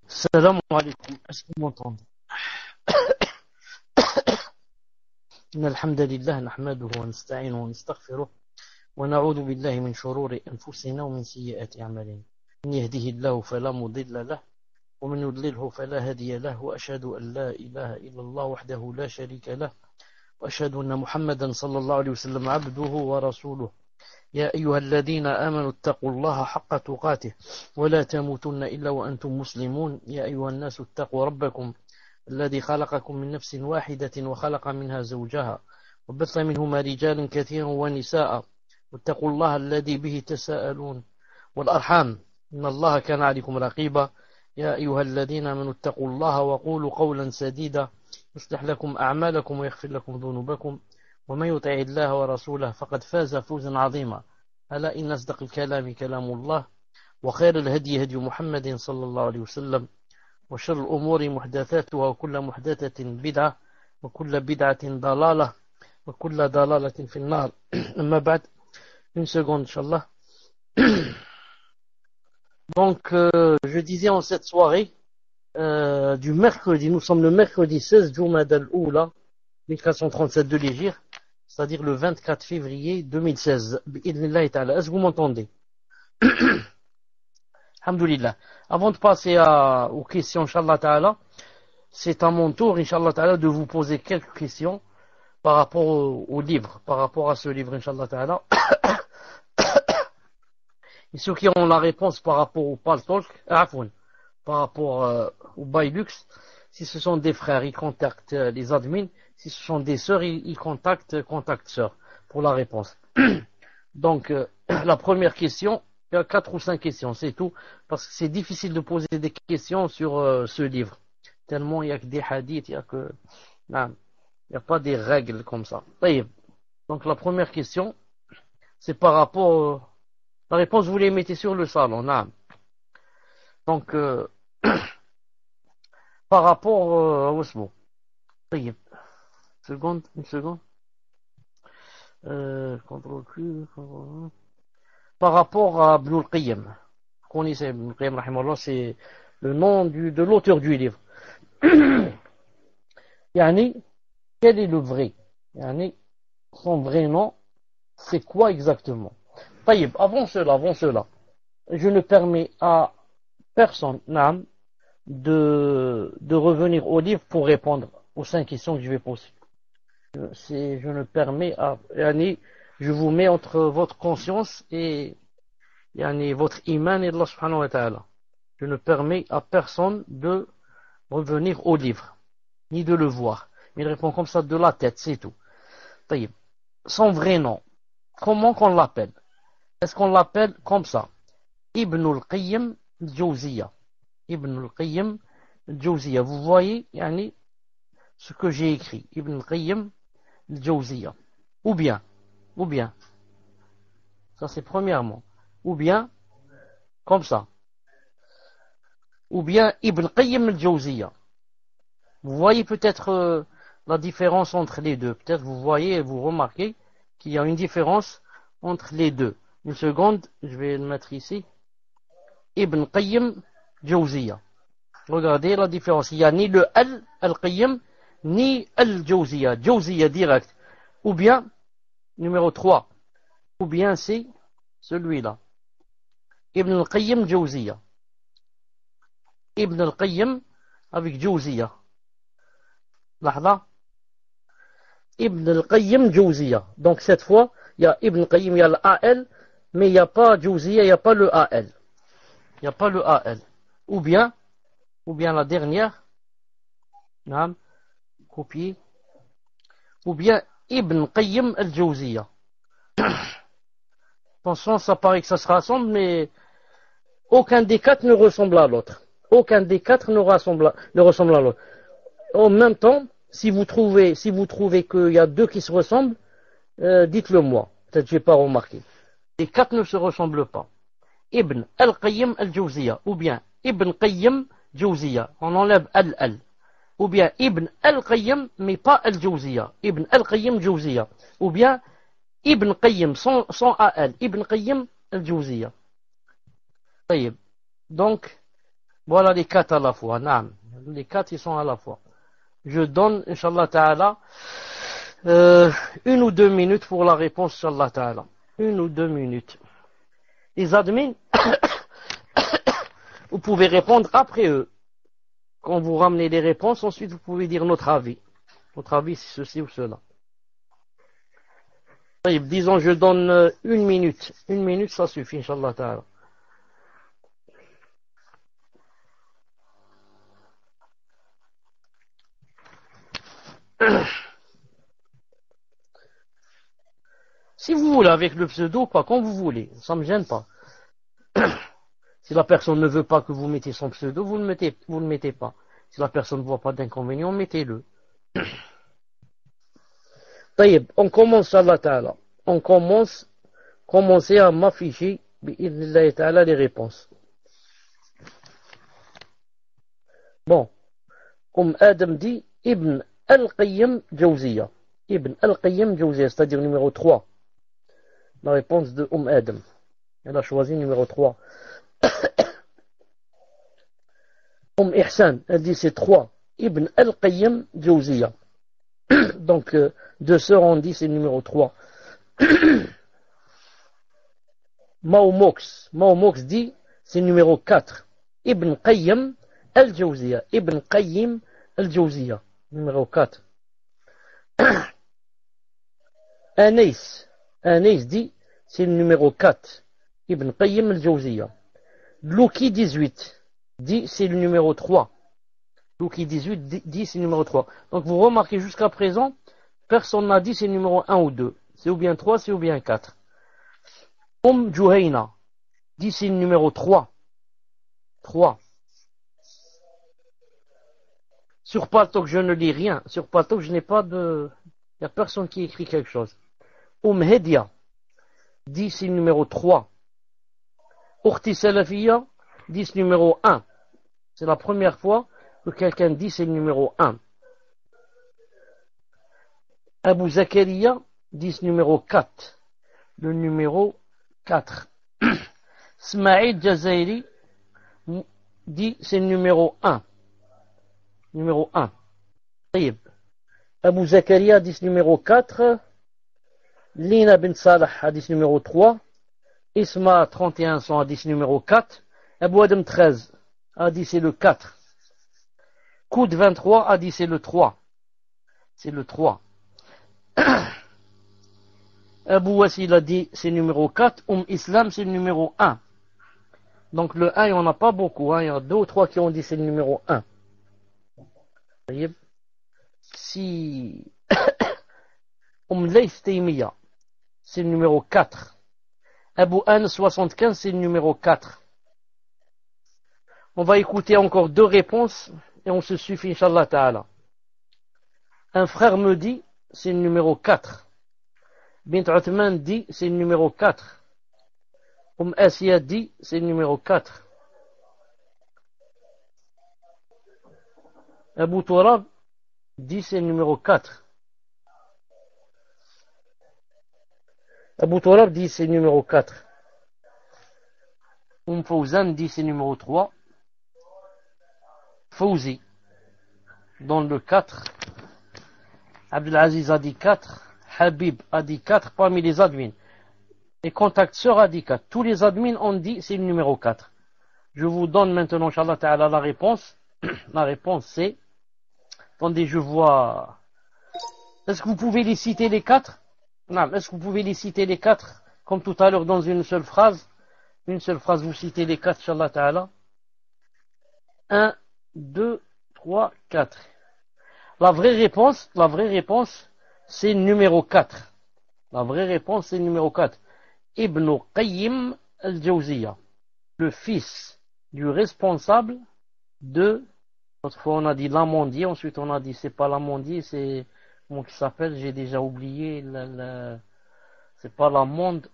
Salam alaikum. Est-ce que vous m'entendez? إن الحمد لله نحمده ونستعينه ونستغفره ونعوذ بالله من شرور أنفسنا ومن سيئات أعمالنا. من يهده الله فلا مضل له ومن يضلله فلا هادي له وأشهد أن لا إله إلا الله وحده لا شريك له وأشهد أن محمدا صلى الله عليه وسلم عبده ورسوله. يا أيها الذين آمنوا اتقوا الله حق تقاته ولا تموتن إلا وأنتم مسلمون. يا أيها الناس اتقوا ربكم الذي خلقكم من نفس واحدة وخلق منها زوجها وبث منهما رجالا كثيرا ونساء واتقوا الله الذي به تساءلون والأرحام إن الله كان عليكم رقيبا. يا أيها الذين آمنوا اتقوا الله وقولوا قولا سديدا يصلح لكم أعمالكم ويغفر لكم ذنوبكم ومن يطع الله ورسوله فقد فاز فوزا عظيما. ألا إن أصدق الكلام كلام الله وخير الهدي هدي محمد صلى الله عليه وسلم وشر الأمور محدثاتها وكل محدثة بدعة وكل بدعة ضلالة وكل ضلالة في النار. أما بعد, une seconde, Inch'Allah. Donc, je disais en cette soirée du mercredi, nous sommes le mercredi 16 Jumad al-Oula 1437 de l'Hégire, c'est-à-dire le 24 février 2016. Bi'idhnillahi ta'ala. Est-ce que vous m'entendez? Alhamdulillah. Avant de passer aux questions, Inch'Allah ta'ala, c'est à mon tour, Inch'Allah ta'ala, de vous poser quelques questions par rapport au livre, par rapport à ce livre, Inch'Allah ta'ala. Et ceux qui ont la réponse par rapport au Paltalk, par rapport au Bailux, si ce sont des frères, ils contactent les admins. Si ce sont des sœurs, ils contactent sœurs pour la réponse. Donc, la première question, il y a 4 ou 5 questions, c'est tout, parce que c'est difficile de poser des questions sur ce livre. Tellement il n'y a que des hadiths, il n'y a pas des règles comme ça. Donc, la première question, c'est par rapport... la réponse, vous les mettez sur le salon. Donc, par rapport à Osmo. Une seconde. Contrôle plus. Par rapport à Ibn al-Qayyim. Vous connaissez Ibn al-Qayyim, rahimahullah, c'est le nom de l'auteur du livre. Yani, quel est le vrai? Yani, son vrai nom, c'est quoi exactement? Avant cela, je ne permets à personne, de revenir au livre pour répondre aux 5 questions que je vais poser. Je ne permets à... je vous mets entre votre conscience et votre iman et Allah subhanahu wa ta'ala. Je ne permets à personne de revenir au livre, ni de le voir. Il répond comme ça de la tête, c'est tout. Son vrai nom, comment qu'on l'appelle? Est-ce qu'on l'appelle comme ça? Ibn al-Qayyim al-Jawziyya. Ibn al-Qayyim al-Jawziyya. Vous voyez, ce que j'ai écrit. Ibn al-Qayyim al-Jawziyya. Ou bien, ça c'est premièrement. Ou bien, comme ça. Ou bien, Ibn al-Qayyim al-Jawziyya. Vous voyez peut-être la différence entre les deux. Peut-être vous voyez et vous remarquez qu'il y a une différence entre les deux. Une seconde, je vais le mettre ici. Ibn Qayyim Jawziyya. Regardez la différence. Il n'y a ni le al-Qayyim, ni al-Jawziyya. Jawziyya direct. Ou bien, numéro 3. Ou bien c'est celui-là. Ibn al-Qayyim Jawziyya. Ibn al-Qayyim avec Jawziyya. Lahda. Ibn al-Qayyim Jawziyya. Donc cette fois, il y a Ibn al-Qayyim, il y a l'A-L, mais il n'y a pas Jawziyya, il n'y a pas le A-L. Il n'y a pas le A-L. Ou bien la dernière, copier, ou bien Ibn Qayyim al-Jawziyya. Attention, ça paraît que ça se rassemble, mais aucun des 4 ne ressemble à l'autre. Aucun des 4 ne ressemble à l'autre. En même temps, si vous trouvez qu'il y a 2 qui se ressemblent, dites-le moi. Peut-être que je n'ai pas remarqué. Les 4 ne se ressemblent pas. Ibn al-Qayyim al-Jawziyya. Ou bien Ibn Qayyim Jawziyya. On enlève al-al. Ou bien Ibn al-Qayyim, mais pas al-Jawziyya. Ibn al-Qayyim Jawziyya. Ou bien Ibn Qayyim sans al. Ibn Qayyim al-Jawziyya. Donc, Voilà les 4 à la fois. Naam. Les 4 ils sont à la fois. Je donne, Inch'Allah Ta'ala, 1 ou 2 minutes pour la réponse, Inch'Allah Ta'ala. 1 ou 2 minutes. Les admins, vous pouvez répondre après eux. Quand vous ramenez les réponses, ensuite vous pouvez dire notre avis. Notre avis, c'est ceci ou cela. Disons, je donne 1 minute. 1 minute, ça suffit, Inch'Allah Ta'ala. Si vous voulez avec le pseudo, pas quand vous voulez, ça ne me gêne pas. Si la personne ne veut pas que vous mettez son pseudo, vous ne le mettez pas. Si la personne ne voit pas d'inconvénient, mettez-le. On commence, Inch'Allah Ta'ala. On commencez à m'afficher, bi'idhnillahi ta'ala, les réponses. Bon. Adam dit, Ibn al-Qayyim Jawziya. Ibn al-Qayyim Jawziya, c'est-à-dire numéro 3. La réponse de Adam. Elle a choisi numéro 3. Ihsan, elle dit c'est 3. Ibn al-Qayyim Jawziya. Donc, 2 sœurs ont dit c'est numéro 3. Maumox dit c'est numéro 4. Ibn Qayyim al-Jawziya. Ibn Qayyim al-Jawziya. Numéro 4. Anis dit c'est le numéro 4. Ibn Qayyim al-Jawziya. Louki 18 dit c'est le numéro 3. Louki 18 dit c'est le numéro 3. Donc vous remarquez jusqu'à présent, personne n'a dit c'est le numéro 1 ou 2. C'est ou bien 3, c'est ou bien 4. Juhayna dit c'est le numéro 3. 3. Sur Paltok, je ne lis rien. Sur Paltok, je n'ai pas de... Il n'y a personne qui écrit quelque chose. Hedia dit c'est le numéro 3. Ukhti Salafiya dit c'est le numéro 1. C'est la première fois que quelqu'un dit c'est le numéro 1. Abu Zakaria dit c'est le numéro 4. Le numéro 4. Smaïd Jazairi dit c'est le numéro 1. Numéro 1. Abu Zakaria dit numéro 4. Lina bin Salah a dit numéro 3. Isma 31 a dit numéro 4. Abu Adam 13 a dit c'est le 4. Koud 23 a dit c'est le 3. C'est le 3. Abu Wasil a dit c'est numéro 4. Islam c'est le numéro 1. Donc le 1 il n'y en a pas beaucoup. Hein. Il y a 2 ou 3 qui ont dit c'est le numéro 1. Si Layth Taymiya c'est le numéro 4. Abu An 75 c'est le numéro 4. On va écouter encore 2 réponses et on se suffit, Inch'Allah Ta'ala. Un frère me dit c'est le numéro 4. Bint Uthman dit c'est le numéro 4. Asiya dit c'est le numéro 4. Abu Turab dit c'est le numéro 4. Abu Turab dit c'est le numéro 4. Fawzan dit c'est le numéro 3. Fawzi dans le 4. Abdelaziz a dit 4. Habib a dit 4 parmi les admins. Et Contact Sœur a dit 4. Tous les admins ont dit c'est le numéro 4. Je vous donne maintenant, Inch'Allah Ta'ala, la réponse. La réponse c'est... Attendez, je vois... Est-ce que vous pouvez les citer les 4? Non, est-ce que vous pouvez les citer les 4 comme tout à l'heure dans une seule phrase? Une seule phrase, vous citez les 4, Inch'Allah Ta'ala. 1, 2, 3, 4. La vraie réponse, c'est numéro 4. La vraie réponse, c'est numéro 4. Ibn Qayyim al-Jawziya, le fils du responsable de... Autrefois, on a dit l'amandier, ensuite on a dit c'est pas l'amandier, c'est... Comment il s'appelle? J'ai déjà oublié. C'est pas l'amande.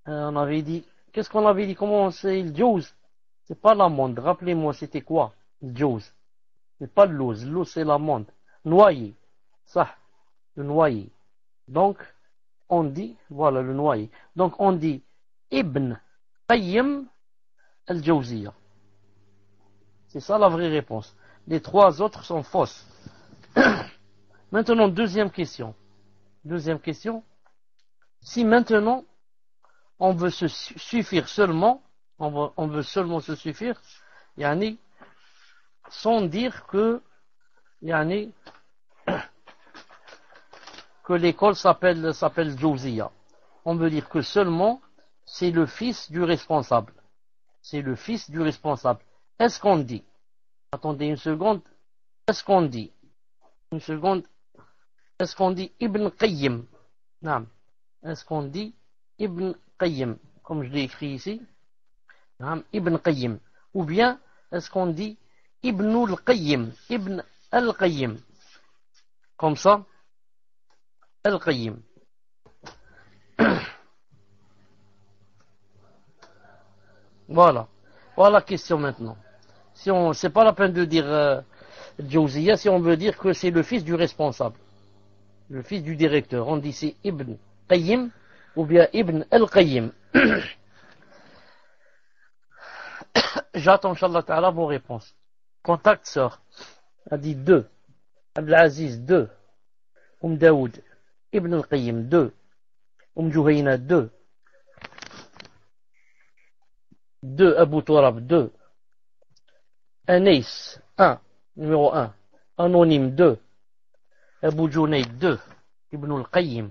On avait dit... Qu'est-ce qu'on avait dit? Comment c'est le Jawz? C'est pas l'amande. Rappelez-moi, c'était quoi? Le Jawz. C'est pas le lose. Le lose, c'est l'amande. Noyer. Ça. Le noyer. Donc, on dit... Voilà, le noyer. Donc, on dit Ibn Qayyim al-Jawziya. C'est ça la vraie réponse. Les trois autres sont fausses. Maintenant, deuxième question. Deuxième question. Si maintenant, on veut se suffire seulement, on veut seulement se suffire, yani, sans dire que, yani, que l'école s'appelle Jawziya. On veut dire que seulement, c'est le fils du responsable. C'est le fils du responsable. Est-ce qu'on dit, attendez une seconde, est-ce qu'on dit, une seconde, est-ce qu'on dit Ibn Qayyim? Non. Est-ce qu'on dit Ibn Qayyim, comme je l'ai écrit ici? Non, Ibn Qayyim. Ou bien, est-ce qu'on dit Ibn al-Qayyim, Ibn al-Qayyim? Comme ça, al-Qayyim. Voilà. Voilà la question maintenant. Si on, c'est pas la peine de dire Jawziya si on veut dire que c'est le fils du responsable, le fils du directeur. On dit c'est Ibn Qayyim ou bien Ibn al-Qayyim. J'attends, Inch'Allah Ta'ala, vos réponses. Contact sœur a dit 2. Abdelaziz 2. Daoud Ibn al-Qayyim 2. Juhayna 2. 2 Abu Turab 2. Anis 1. Numéro 1. Anonyme 2. Abu Junayd 2. Ibn al-Qayyim.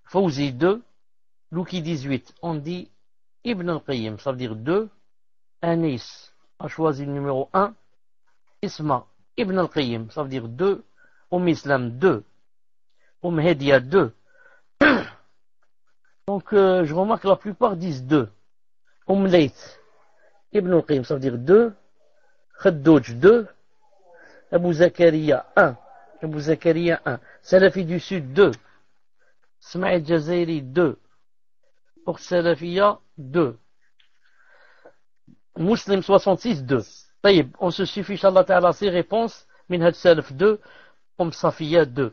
Fawzi 2. Louki 18. On dit Ibn al-Qayyim, ça veut dire 2. Anis a choisi le numéro 1. Isma Ibn al-Qayyim, ça veut dire 2. Islam 2. Hedia 2. Donc je remarque que la plupart disent 2. Layth Ibn al-Qayyim, ça veut dire 2. Khadouj 2. Abu Zakaria 1. Abu Zakaria 1. Salafi du Sud 2. Smaïl Jazairi 2. Pour Salafia 2. Muslim 66 2. طيب, on se suffit, Inch'Allah Ta'ala, ces réponses. Minhaj Salaf 2. Safia 2.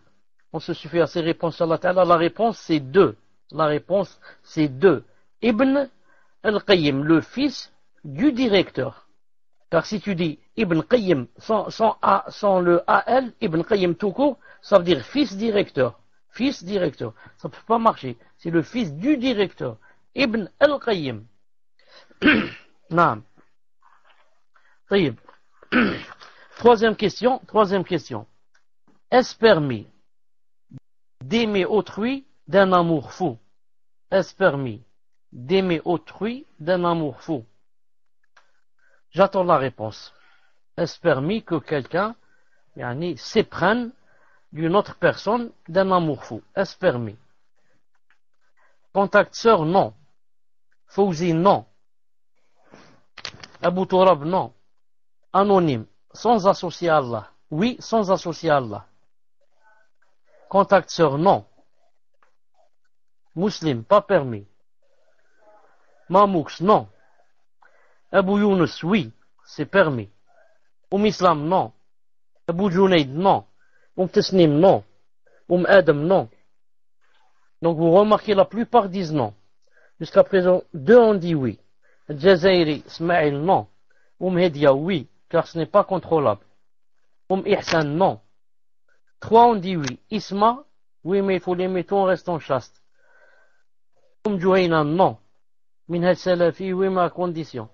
On se suffit à ces réponses, Inch'Allah Ta'ala. La réponse c'est 2. La réponse c'est 2. Ibn al-Qayyim, le fils du directeur. Car si tu dis Ibn Qayyim sans le AL, Ibn Qayyim tout court, ça veut dire fils directeur. Fils directeur. Ça ne peut pas marcher. C'est le fils du directeur. Ibn al-Qayyim. Naam. طيب. Troisième question. Est-ce permis d'aimer autrui d'un amour fou? Est-ce permis d'aimer autrui d'un amour fou? J'attends la réponse. Est-ce permis que quelqu'un s'éprenne d'une autre personne d'un amour fou? Est-ce permis? Contact sœur, non. Fawzi, non. Abu Turab, non. Anonyme, sans associer Allah. Oui, sans associer Allah. Contact sœur, non. Muslim, pas permis. Mamoux, non. Abu Yunus, oui, c'est permis. Islam, non. Abu Junayd, non. Tasnim, non. Adam, non. Donc vous remarquez, la plupart disent non. Jusqu'à présent, 2 ont dit oui. Jazairi, Ismail, non. Hedia, oui, car ce n'est pas contrôlable. Ihsan, non. 3 ont dit oui. Isma, oui, mais il faut les mettre en restant chaste. Juhayna, non. Minhaj Salafi, oui, mais à condition.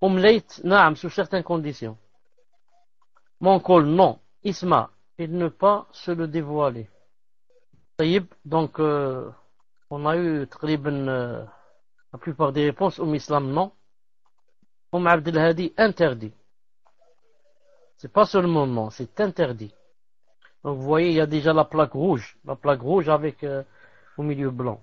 Layth, naam, sous certaines conditions. Mon col, non. Isma, et ne pas se le dévoiler. Taïb, donc, on a eu la plupart des réponses. Islam, non. Abdel Hadi, interdit. C'est pas seulement non, c'est interdit. Donc, vous voyez, il y a déjà la plaque rouge. La plaque rouge avec au milieu blanc.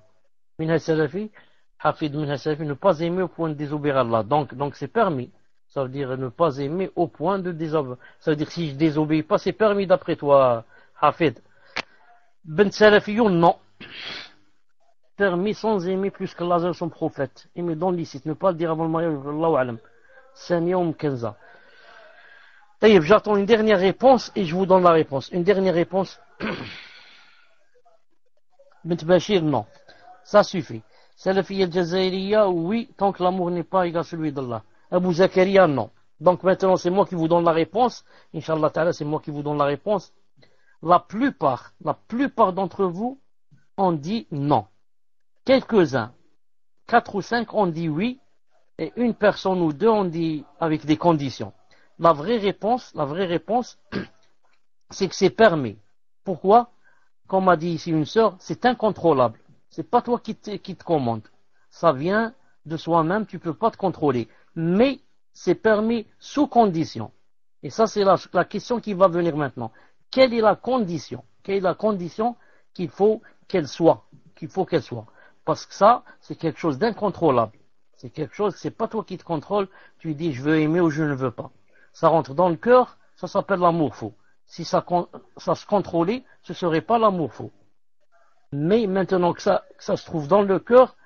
Minhaj Salafi, Hafid Minhaj Salafi, ne pas aimer au point de désobéir à Allah. Donc c'est permis. Ça veut dire ne pas aimer au point de désobéir. Ça veut dire si je désobéis pas, c'est permis d'après toi, Hafid. Ben Salafiyoun, non. Permis sans aimer plus que Allah son prophète. Aimer dans licite, ne pas le dire avant le mariage, Allahu alam. Saniya Kenza. Taïb, j'attends une dernière réponse et je vous donne la réponse. Une dernière réponse. Bint Bashir, non. Ça suffit. Salafi al-Jazairiya, oui, tant que l'amour n'est pas égal à celui d'Allah. Abu Zakaria, non. Donc maintenant, c'est moi qui vous donne la réponse. Inch'Allah ta'ala, c'est moi qui vous donne la réponse. La plupart d'entre vous ont dit non. Quelques-uns, 4 ou 5 ont dit oui, et une personne ou deux ont dit avec des conditions. La vraie réponse, c'est que c'est permis. Pourquoi? Comme a dit ici une sœur, c'est incontrôlable. C'est pas toi qui te commande. Ça vient de soi-même, tu peux pas te contrôler. Mais c'est permis sous condition. Et ça, c'est la question qui va venir maintenant. Quelle est la condition? Quelle est la condition qu'il faut qu'elle soit? Parce que ça, c'est quelque chose d'incontrôlable. C'est quelque chose, c'est pas toi qui te contrôle, tu dis je veux aimer ou je ne veux pas. Ça rentre dans le cœur, ça s'appelle l'amour faux. Si ça se contrôlait, ce serait pas l'amour faux. Mais maintenant que ça se trouve dans le cœur,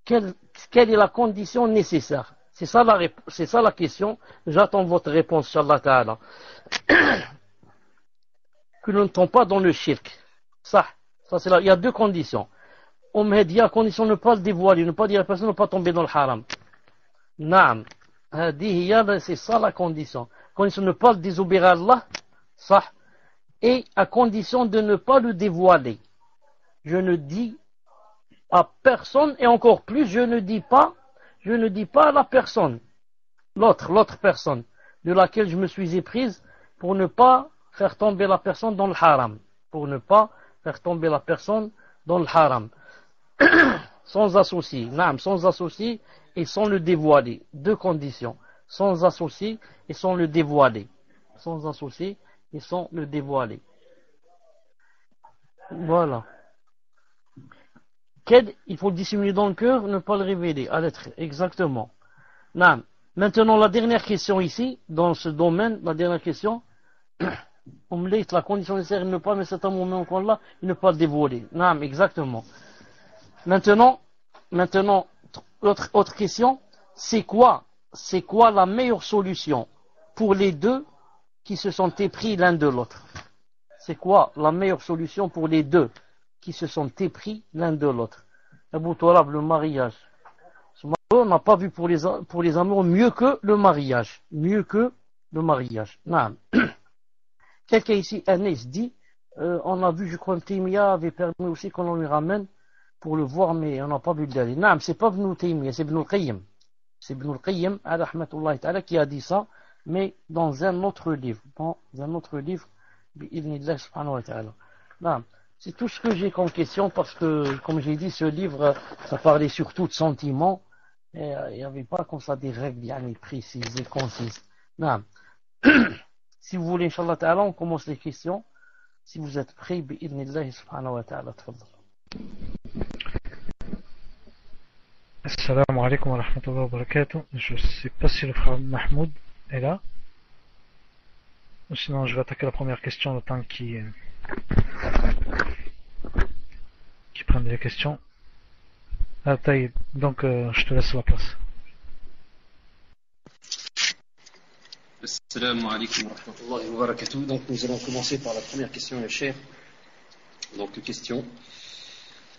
quelle est la condition nécessaire? C'est ça la question. J'attends votre réponse, Inch'Allah Ta'ala. Que nous ne tombons pas dans le shirk. Ça c'est là. Il y a deux conditions. On m'a dit à condition de ne pas le dévoiler, ne pas dire à la personne, ne pas tomber dans le haram. Naam. C'est ça la condition. Condition de ne pas le désobéir à Allah. Ça. Et à condition de ne pas le dévoiler. Je ne dis à personne, et encore plus, je ne dis pas à la personne, l'autre personne, de laquelle je me suis éprise, pour ne pas faire tomber la personne dans le haram. Sans associer, sans associer et sans le dévoiler. Deux conditions. Sans associer et sans le dévoiler. Voilà. Il faut le dissimuler dans le cœur, ne pas le révéler à l'être. Exactement. Maintenant, la dernière question ici, dans ce domaine, la condition nécessaire, ne pas mettre cet amour même qu'on l'a, et ne pas le dévoiler. Exactement. Maintenant, autre question, c'est quoi la meilleure solution pour les deux qui se sont épris l'un de l'autre? C'est quoi la meilleure solution pour les deux qui se sont épris l'un de l'autre? Abu Turab, le mariage. On n'a pas vu pour les amours mieux que le mariage. Quelqu'un ici, Anis, dit, on a vu, je crois, que Taymiya avait permis aussi qu'on lui ramène pour le voir, mais on n'a pas vu le dernier. C'est pas Ibn Taymiya, c'est Ibn al-Qayyim. C'est Ibn al-Qayyim, rahmatullahi ta'ala, qui a dit ça, mais dans un autre livre. Bi'idhnillah subhanahu wa ta'ala. C'est tout ce que j'ai comme question, parce que, comme j'ai dit, ce livre, ça parlait surtout de sentiments, et il n'y avait pas comme ça des règles précises et concises. Si vous voulez, Inch'Allah ta'ala, on commence les questions. Si vous êtes prêts, bi'idhnillah subhanahu wa ta'ala. Assalamu alaikum wa rahmatullahi wa barakatuh. Je ne sais pas si le frère Mahmoud est là. Sinon, je vais attaquer la première question le temps qui prennent les questions. Taïb, donc je te laisse la place. Assalamu alaikum wa rahmatullahi wa barakatuh. Donc nous allons commencer par la première question, le cher. Donc question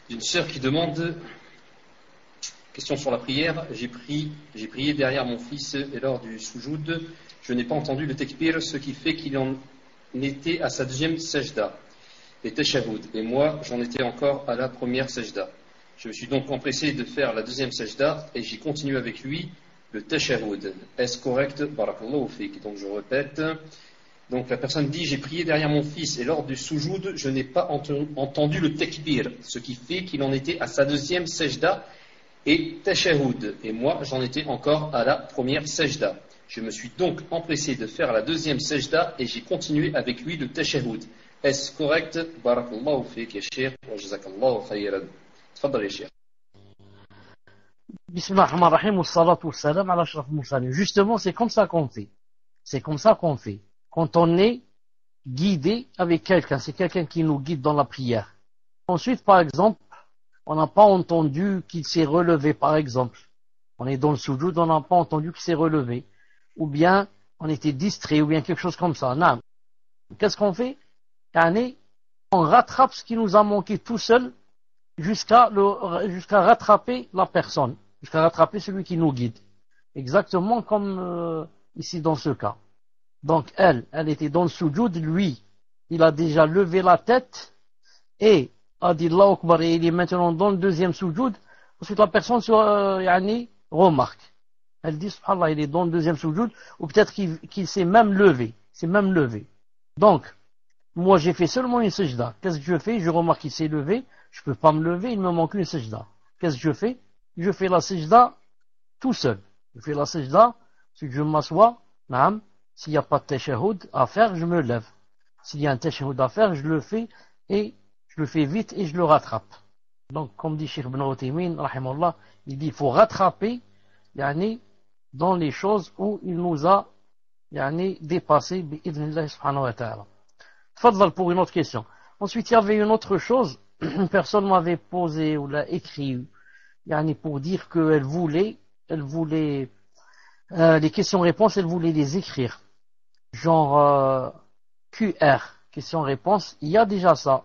d'une sœur qui demande, question sur la prière, j'ai prié derrière mon fils et lors du soujoud, je n'ai pas entendu le takbir, ce qui fait qu'il en était à sa deuxième sajda, les tashahhud, et moi j'en étais encore à la première sajda. Je me suis donc empressé de faire la deuxième sajda et j'ai continué avec lui le tashahhud. Est-ce correct? Barakallahu fik. Donc je répète. Donc la personne dit, j'ai prié derrière mon fils et lors du soujoud, je n'ai pas entendu le takbir, ce qui fait qu'il en était à sa deuxième sajda et tashahhud, et moi j'en étais encore à la première sajda. Je me suis donc empressé de faire la deuxième sajda et j'ai continué avec lui le tashahhud. Est-ce correct? Barakallahu fik ya sheikh wa jazakallahu khayran. Tfaddal ya sheikh. Bismillahirrahmanirrahim, wassalatu wassalam ala ashraf al-mursalin. Justement, c'est comme ça qu'on fait. Quand on est guidé avec quelqu'un, c'est quelqu'un qui nous guide dans la prière. Ensuite, par exemple, on n'a pas entendu qu'il s'est relevé, par exemple. On est dans le soujoud, on n'a pas entendu qu'il s'est relevé. Ou bien, on était distrait, ou bien quelque chose comme ça. Non. Qu'est-ce qu'on fait? On rattrape ce qui nous a manqué tout seul jusqu'à rattraper la personne, jusqu'à rattraper celui qui nous guide. exactement comme ici dans ce cas. Donc elle était dans le sujoud, lui, il a déjà levé la tête et a dit Allahu Akbar et il est maintenant dans le deuxième sujoud. Ensuite la personne remarque. Elle dit subhanallah, il est dans le deuxième sujoud, ou peut-être qu'il s'est même levé. Donc, moi j'ai fait seulement une sajda. Qu'est-ce que je fais? Je remarque qu'il s'est levé, je peux pas me lever, il me manque une sajda. Qu'est-ce que je fais? Je fais la sajda tout seul. Je fais la sajda, ensuite je m'assois, naam. S'il n'y a pas de tashahhud à faire, je me lève. S'il y a un tashahhud à faire, je le fais et je le fais vite et je le rattrape. Donc, comme dit Cheikh Ibn Uthaymin, rahimahullah, il dit il faut rattraper dans les choses où il nous a dépassé bi'idhnillah subhanahu wa ta'ala. Tfaddal pour une autre question. Ensuite, il y avait une autre chose. Une personne m'avait posé ou l'a écrit pour dire qu'elle voulait les questions-réponses, elle voulait les écrire. Genre QR, questions-réponses. Il y a déjà ça.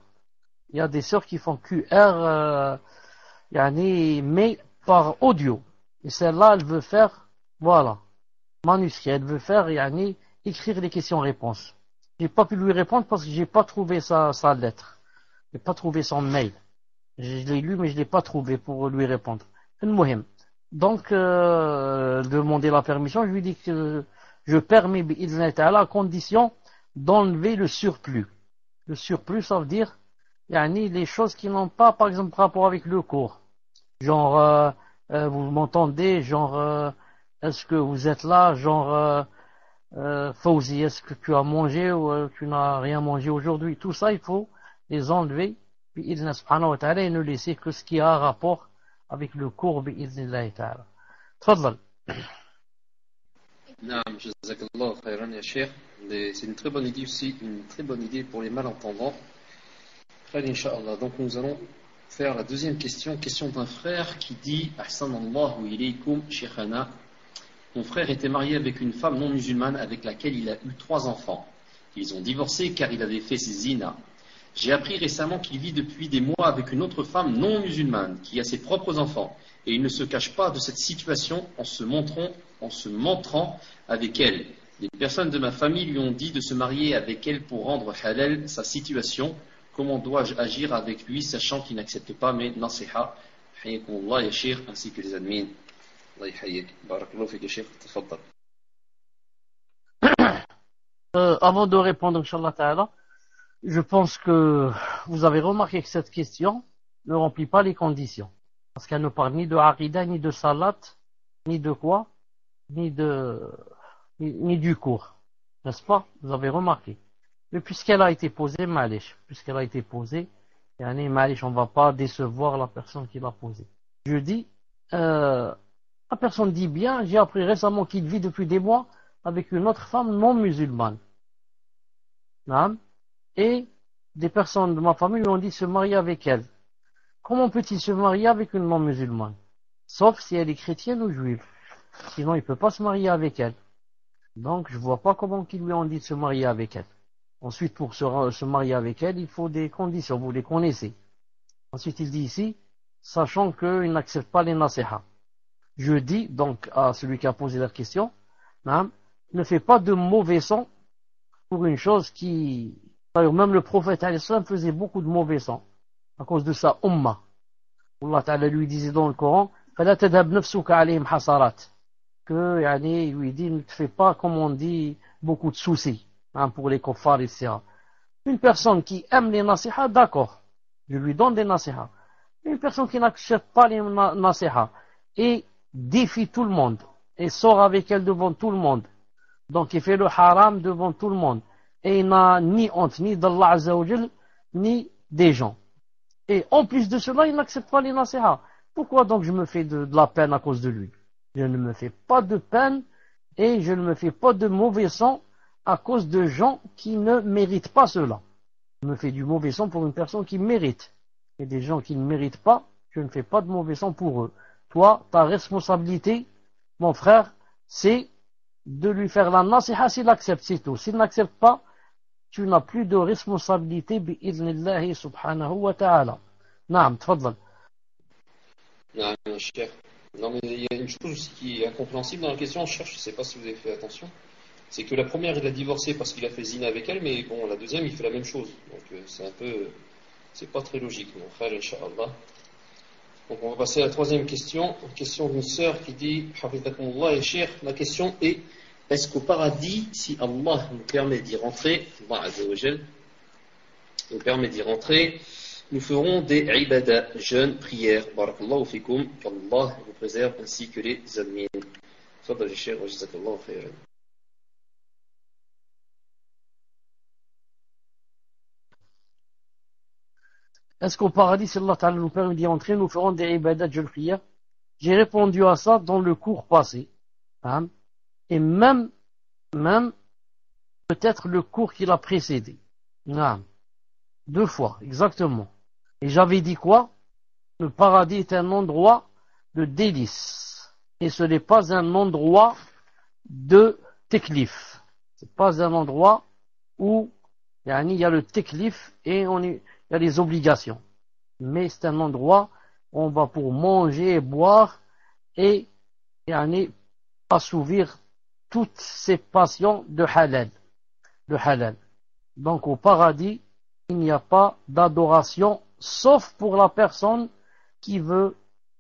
Il y a des sœurs qui font QR, mais par audio. Et celle-là, elle veut faire, manuscrit. Elle veut faire, écrire les questions-réponses. J'ai pas pu lui répondre parce que j'ai pas trouvé sa lettre. J'ai pas trouvé son mail. Je l'ai lu, mais je l'ai pas trouvé pour lui répondre. Donc, demander la permission, je lui dis que je permets, à condition d'enlever le surplus. Le surplus, ça veut dire, les choses qui n'ont pas, par exemple, rapport avec le cours. Genre, vous m'entendez, genre, est-ce que vous êtes là, genre, Fawzi, est-ce que tu as mangé ou tu n'as rien mangé aujourd'hui? Tout ça, il faut les enlever, bi'idhna subhanahu wa ta'ala, et ne laisser que ce qui a rapport avec le cours, bi'idhnillahi ta'ala. Tfaddal. Naam, jazakallah khairan ya Cheikh. C'est une très bonne idée aussi, une très bonne idée pour les malentendants. Très Inch'Allah. Donc nous allons faire la deuxième question. Question d'un frère qui dit Ahsanallahu ilaykum Sheikhana. Mon frère était marié avec une femme non musulmane avec laquelle il a eu 3 enfants. Ils ont divorcé car il avait fait ses zina. J'ai appris récemment qu'il vit depuis des mois avec une autre femme non musulmane qui a ses propres enfants. Et il ne se cache pas de cette situation en se montrant avec elle. Les personnes de ma famille lui ont dit de se marier avec elle pour rendre halal sa situation. Comment dois-je agir avec lui sachant qu'il n'accepte pas mes nasiha? Hayakumullah ya Cheikh ainsi que les admins. Avant de répondre, Inch'Allah Ta'ala, je pense que vous avez remarqué que cette question ne remplit pas les conditions. Parce qu'elle ne parle ni de Aqidah, ni de Salat, ni de quoi, ni du cours. N'est-ce pas? Vous avez remarqué. Mais puisqu'elle a été posée, malish, on ne va pas décevoir la personne qui l'a posée. Je dis, la personne dit bien, j'ai appris récemment qu'il vit depuis des mois avec une autre femme non musulmane. Et des personnes de ma famille lui ont dit de se marier avec elle. Comment peut-il se marier avec une non musulmane? Sauf si elle est chrétienne ou juive. Sinon, il ne peut pas se marier avec elle. Donc, je ne vois pas comment ils lui ont dit de se marier avec elle. Ensuite, pour se marier avec elle, il faut des conditions, vous les connaissez. Ensuite, il dit ici, sachant qu'il n'accepte pas les nasiha. Je dis donc à celui qui a posé la question, ne fais pas de mauvais sang pour une chose qui... D'ailleurs, même le prophète al-Islam faisait beaucoup de mauvais sang à cause de sa umma. Allah Ta'ala lui disait dans le Coran, فَلَا تَذْهَبْ نَفْسُكَ عَلَيْهِمْ حَسَرَاتٍ, que il lui dit, ne te fais pas, comme on dit, beaucoup de soucis pour les kuffars, etc. Une personne qui aime les nasiha, d'accord, je lui donne des nasiha. Une personne qui n'accepte pas les nasiha et défie tout le monde et sort avec elle devant tout le monde, donc il fait le haram devant tout le monde et il n'a ni honte ni d'Allah Azza wa Jal ni des gens, et en plus de cela il n'accepte pas les nasiha. Pourquoi donc je me fais de la peine à cause de lui? Je ne me fais pas de peine et je ne me fais pas de mauvais sang à cause de gens qui ne méritent pas cela. Je me fais du mauvais sang pour une personne qui mérite, et des gens qui ne méritent pas, je ne fais pas de mauvais sang pour eux. Toi, ta responsabilité, mon frère, c'est de lui faire la nasiha s'il accepte, c'est tout. S'il n'accepte pas, tu n'as plus de responsabilité bi'idhnillahi subhanahu wa ta'ala. Naam, tfaddal. Naam, Cheikh. Non, mais il y a une chose aussi qui est incompréhensible dans la question, je cherche, je ne sais pas si vous avez fait attention. C'est que la première, il a divorcé parce qu'il a fait zina avec elle, mais bon, la deuxième, il fait la même chose. Donc c'est un peu, c'est pas très logique, mon frère, Inch'Allah. Donc on va passer à la troisième question. Question d'une sœur qui dit, Hafidhakumullah et Cheikh, la question est, est-ce qu'au paradis, si Allah nous permet d'y rentrer, Allah Azza wa Jal nous permet d'y rentrer, nous ferons des ibadah, jeûnes, prières, barakallahu fikum, qu'Allah vous préserve ainsi que les admins. Fadal Cheikh, wa jazakallahu khayran. Est-ce qu'au paradis, si Allah Ta'ala nous permet d'y entrer, nous ferons des ibadat de prière? J'ai répondu à ça dans le cours passé. Hein, et même peut-être le cours qui l'a précédé. Hein, 2 fois, exactement. Et j'avais dit quoi? Le paradis est un endroit de délice. Et ce n'est pas un endroit de teklif. C'est pas un endroit où il y a le teklif et il y a les obligations. Mais c'est un endroit où on va pour manger et boire et assouvir toutes ces passions de halal. Donc au paradis, il n'y a pas d'adoration, sauf pour la personne qui veut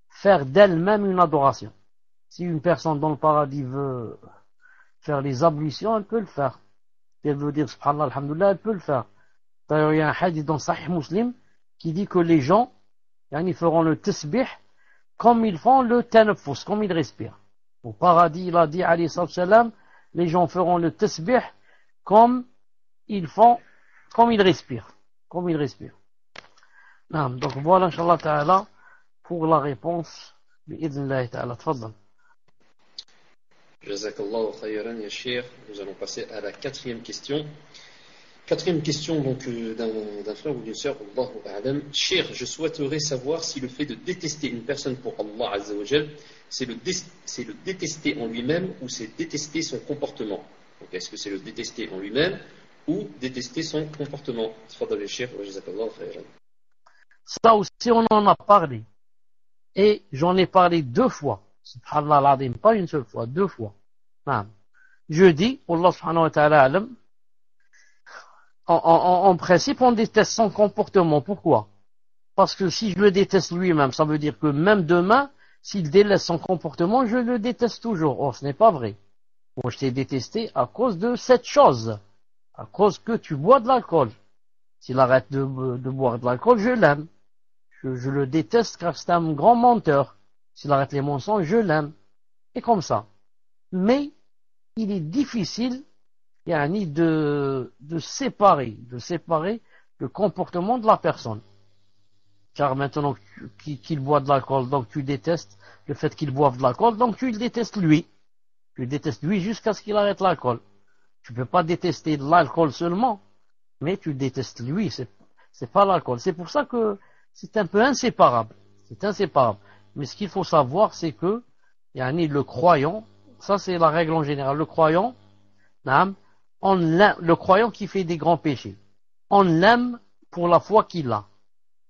faire d'elle-même une adoration. Si une personne dans le paradis veut faire les ablutions, elle peut le faire. Si elle veut dire subhanallah, alhamdulillah, elle peut le faire. D'ailleurs, il y a un hadith dans Sahih Muslim qui dit que les gens, ils feront le tasbih comme ils font le tanaffus, comme ils respirent. Au paradis, il a dit, alayhi salam, les gens feront le tasbih comme ils respirent. Comme ils respirent. Donc voilà, Inch'Allah Ta'ala, pour la réponse. Bi'idhnillahi Ta'ala. Tfaddal. Jazakallahu khayran, ya Cheikh. Nous allons passer à la 4e question. 4e question donc d'un frère ou d'une sœur, Allahu a'lam. Cheikh, je souhaiterais savoir si le fait de détester une personne pour Allah Azza wa Jal, c'est le détester en lui-même ou c'est détester son comportement. Donc est-ce que c'est le détester en lui-même ou détester son comportement? Tfaddal ya Cheikh, wa jazakallahu khayran. Ça aussi, on en a parlé. Et j'en ai parlé 2 fois. Subhanallah al-Azim, pas une seule fois, 2 fois. Je dis, Allah subhanahu wa ta'ala alam, en principe, on déteste son comportement. Pourquoi? Parce que si je le déteste lui-même, ça veut dire que même demain, s'il délaisse son comportement, je le déteste toujours. Or, ce n'est pas vrai. Moi, je t'ai détesté à cause de cette chose. À cause que tu bois de l'alcool. S'il arrête de boire de l'alcool, je l'aime. Je le déteste car c'est un grand menteur. S'il arrête les mensonges, je l'aime. Et comme ça. Mais, il est difficile de séparer le comportement de la personne. Car maintenant qu'il boit de l'alcool, donc tu détestes le fait qu'il boive de l'alcool, donc tu le détestes lui. Tu le détestes lui jusqu'à ce qu'il arrête l'alcool. Tu ne peux pas détester l'alcool seulement, mais tu détestes lui, c'est pas l'alcool. C'est pour ça que c'est un peu inséparable. C'est inséparable. Mais ce qu'il faut savoir, c'est que le croyant, ça c'est la règle en général, le croyant qui fait des grands péchés, on l'aime pour la foi qu'il a,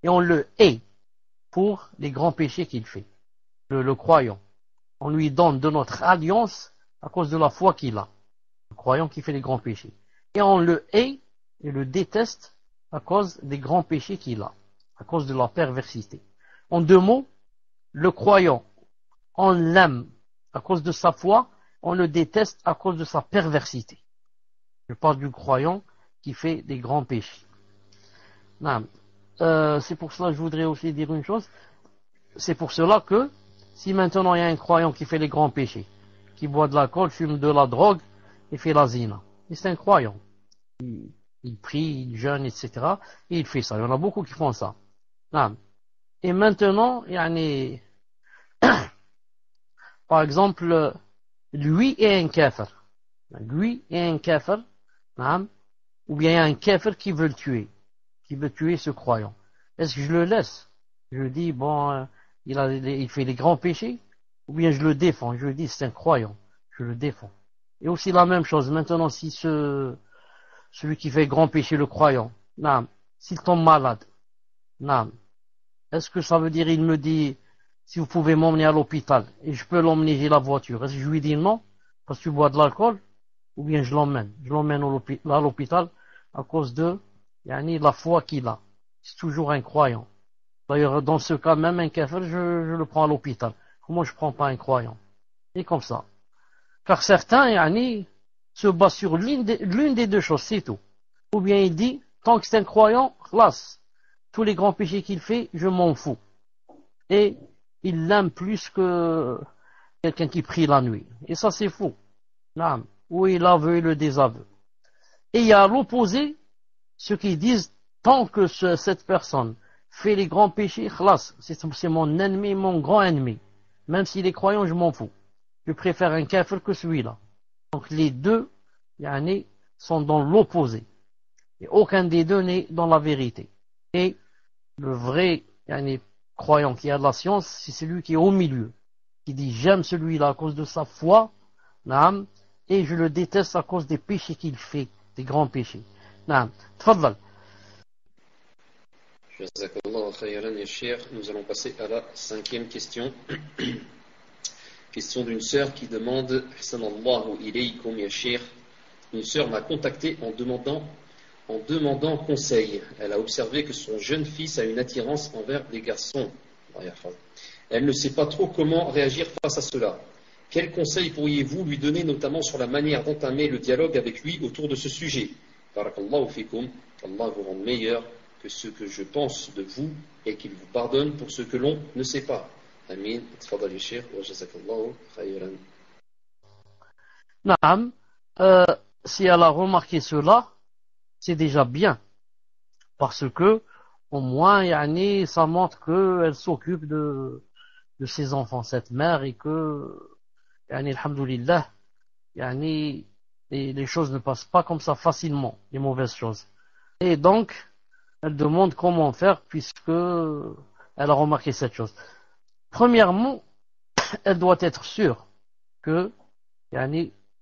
et on le hait pour les grands péchés qu'il fait. Le croyant, on lui donne de notre alliance à cause de la foi qu'il a, le croyant qui fait les grands péchés, et on le hait et le déteste à cause des grands péchés qu'il a, à cause de la perversité. En 2 mots, le croyant, on l'aime à cause de sa foi, on le déteste à cause de sa perversité. Je parle du croyant qui fait des grands péchés. C'est pour cela que je voudrais aussi dire une chose. C'est pour cela que si maintenant il y a un croyant qui fait les grands péchés, qui boit de l'alcool, fume de la drogue et fait la zina, et c'est un croyant. Il prie, il jeûne, etc. Et il fait ça. Il y en a beaucoup qui font ça. Et maintenant, par exemple, lui est un kafir. Lui est un kafir. Ou bien il y a un kafir qui veut le tuer. Qui veut tuer ce croyant. Est-ce que je le laisse? Je dis, bon, il fait les grands péchés. Ou bien je le défends. Je dis, c'est un croyant. Je le défends. Et aussi la même chose. Maintenant, si celui qui fait grand péché, le croyant, s'il tombe malade, est-ce que ça veut dire, il me dit, si vous pouvez m'emmener à l'hôpital, et je peux l'emmener, j'ai la voiture. Est-ce que je lui dis non, parce que tu bois de l'alcool, ou bien je l'emmène à l'hôpital à cause de la foi qu'il a. C'est toujours un croyant. D'ailleurs, dans ce cas, même un kafir, je le prends à l'hôpital. Comment je prends pas un croyant? Et comme ça. Car certains, se basent sur l'une des deux choses, c'est tout. Ou bien il dit, tant que c'est un croyant, khlas, tous les grands péchés qu'il fait, je m'en fous. Et il l'aime plus que quelqu'un qui prie la nuit. Et ça, c'est faux. Oui, l'aveu et le désaveu. Et il y a à l'opposé, ceux qui disent, tant que cette personne fait les grands péchés, khlas, c'est mon ennemi, mon grand ennemi. Même s'il est croyant, je m'en fous. Je préfère un kafir que celui-là. Donc les deux, sont dans l'opposé. Et aucun des deux n'est dans la vérité. Et le vrai, croyant qui a de la science, c'est celui qui est au milieu. Qui dit, j'aime celui-là à cause de sa foi, et je le déteste à cause des péchés qu'il fait, des grands péchés. Tfaddal. Jazakallahu khayran ya cheikh. Nous allons passer à la 5e question. Question d'une sœur qui demande Ahsanallahu ilaykum ya cheikh. Une sœur m'a contacté en demandant conseil. Elle a observé que son jeune fils a une attirance envers les garçons. Elle ne sait pas trop comment réagir face à cela. Quel conseil pourriez-vous lui donner, notamment sur la manière d'entamer le dialogue avec lui autour de ce sujet? Barakallahu fikum, qu'Allah vous rende meilleur que ce que je pense de vous et qu'il vous pardonne pour ce que l'on ne sait pas. Amin. Tfadal ya cheikh wa jazakallahu khayran. Naam. Si elle a remarqué cela, c'est déjà bien. Parce que, au moins, ça montre qu'elle s'occupe de ses enfants, cette mère, et que, alhamdoulilah, les choses ne passent pas comme ça facilement, les mauvaises choses. Et donc, elle demande comment faire puisque elle a remarqué cette chose. Premièrement, elle doit être sûre que,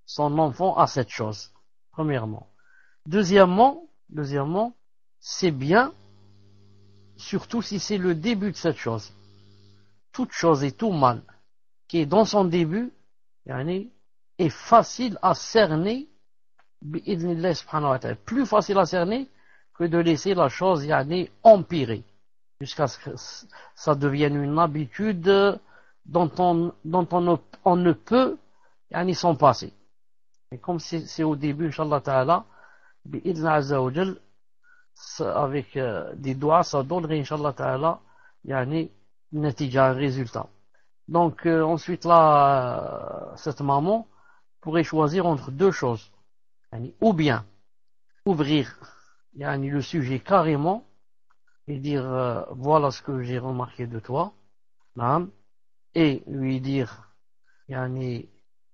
son enfant a cette chose. Premièrement. Deuxièmement, c'est bien, surtout si c'est le début de cette chose. Toute chose et tout mal qui est dans son début, est facile à cerner, bi'idhnillah subhanahu wa ta'ala. Plus facile à cerner que de laisser la chose, empirer, jusqu'à ce que ça devienne une habitude dont on ne peut, s'en passer. Et comme c'est au début, Inch'Allah Ta'ala, bi'idhn azza wa jal, avec des doigts, ça donnerait, Inch'Allah Ta'ala, un résultat. Donc, ensuite, là, cette maman pourrait choisir entre deux choses. Ou bien, ouvrir, le sujet carrément, et dire, voilà ce que j'ai remarqué de toi, et lui dire,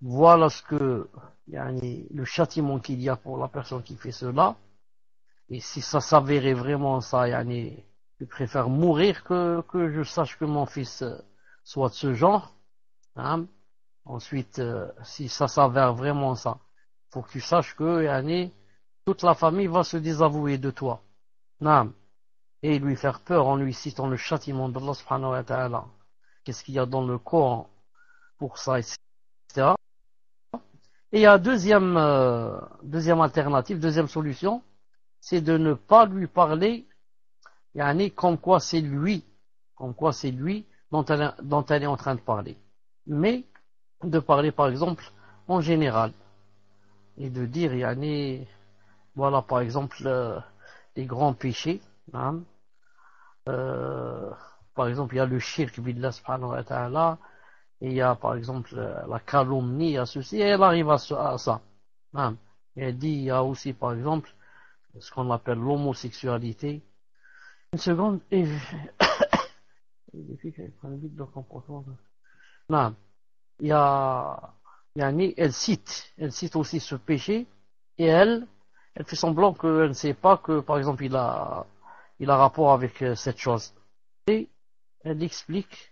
voilà ce que, le châtiment qu'il y a pour la personne qui fait cela, et si ça s'avérait vraiment ça, je préfère mourir que je sache que mon fils soit de ce genre. Ensuite, si ça s'avère vraiment ça, faut que tu saches que toute la famille va se désavouer de toi. Et lui faire peur en lui citant le châtiment d'Allah subhanahu wa ta'ala. Qu'est-ce qu'il y a dans le Coran pour ça, etc. Et il y a deuxième alternative, deuxième solution, c'est de ne pas lui parler, comme quoi c'est lui dont elle est en train de parler. Mais de parler par exemple en général. Et de dire, voilà par exemple les grands péchés. Par exemple, il y a le shirk billah subhanahu wa ta'ala. Et il y a par exemple la calomnie à ceci, et elle arrive à ça. Et elle dit, il y a aussi par exemple ce qu'on appelle l'homosexualité. Une seconde, et les filles qui prennent vite leur comportement. Il y a, elle cite aussi ce péché, et elle fait semblant qu'elle ne sait pas que par exemple il a rapport avec cette chose. Et elle explique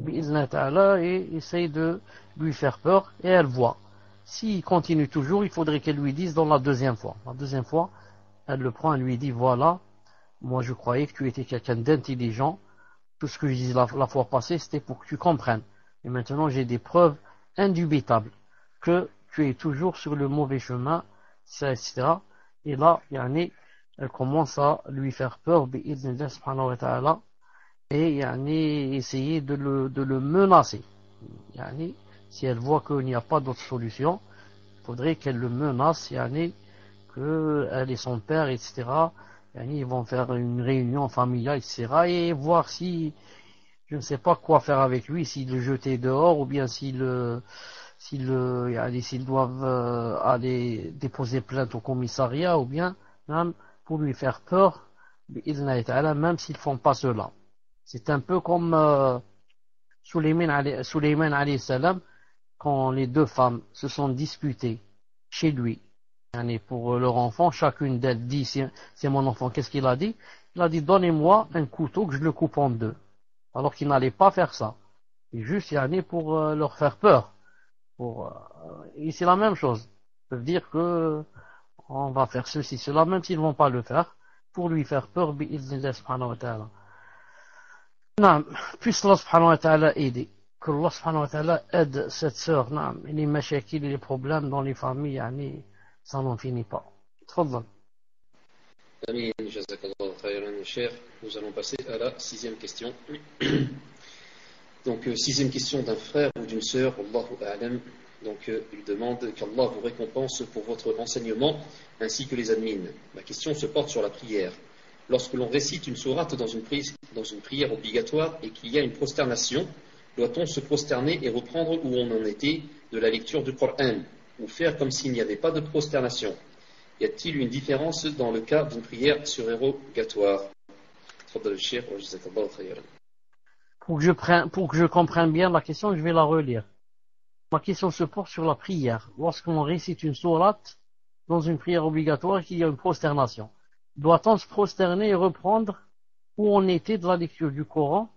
et essaye de lui faire peur, et elle voit. S'il continue toujours, il faudrait qu'elle lui dise dans la deuxième fois. La deuxième fois, elle le prend et lui dit, voilà, moi je croyais que tu étais quelqu'un d'intelligent, Tout ce que je disais la fois passée, c'était pour que tu comprennes. Et maintenant, j'ai des preuves indubitables que tu es toujours sur le mauvais chemin, etc. Et là, yani, elle commence à lui faire peur, bi'idhnillah subhanahu wa ta'ala, et yani, essayer de le menacer. Yani, si elle voit qu'il n'y a pas d'autre solution, il faudrait qu'elle le menace, yani, qu'elle et son père, etc., yani, ils vont faire une réunion familiale, etc., et voir si, je ne sais pas quoi faire avec lui, s'il le jeter dehors, ou bien s'ils doivent aller déposer plainte au commissariat, ou bien même pour lui faire peur, même s'ils font pas cela. C'est un peu comme Sulayman alayhi salam, quand les deux femmes se sont disputées chez lui, pour leur enfant, chacune d'elles dit c'est mon enfant. Qu'est-ce qu'il a dit? Il a dit donnez-moi un couteau que je le coupe en deux. Alors qu'il n'allait pas faire ça. Et juste pour leur faire peur. Et c'est la même chose. Ils peuvent dire que on va faire ceci, cela, même s'ils ne vont pas le faire, pour lui faire peur, bi'idhnillah subhanahu wa ta'ala. Non, puisse Allah subhanahu wa ta'ala aider. Que Allah subhanahu wa ta'ala aide cette sœur, non, les machakil, les problèmes dans les familles, ça n'en finit pas. Tfadal. Amin, jazakallah khayran, cher. Nous allons passer à la 6e question. Donc, 6e question d'un frère ou d'une sœur, Allahu a'lam. Donc, il demande qu'Allah vous récompense pour votre enseignement ainsi que les admins. Ma question se porte sur la prière. Lorsque l'on récite une sourate dans une prière obligatoire et qu'il y a une prosternation, doit-on se prosterner et reprendre où on en était de la lecture du Coran, ou faire comme s'il n'y avait pas de prosternation? Y a-t-il une différence dans le cas d'une prière surérogatoire? Pour que je comprenne bien la question, je vais la relire. Ma question se porte sur la prière. Lorsqu'on récite une sourate dans une prière obligatoire et qu'il y a une prosternation, doit-on se prosterner et reprendre où on était de la lecture du Coran,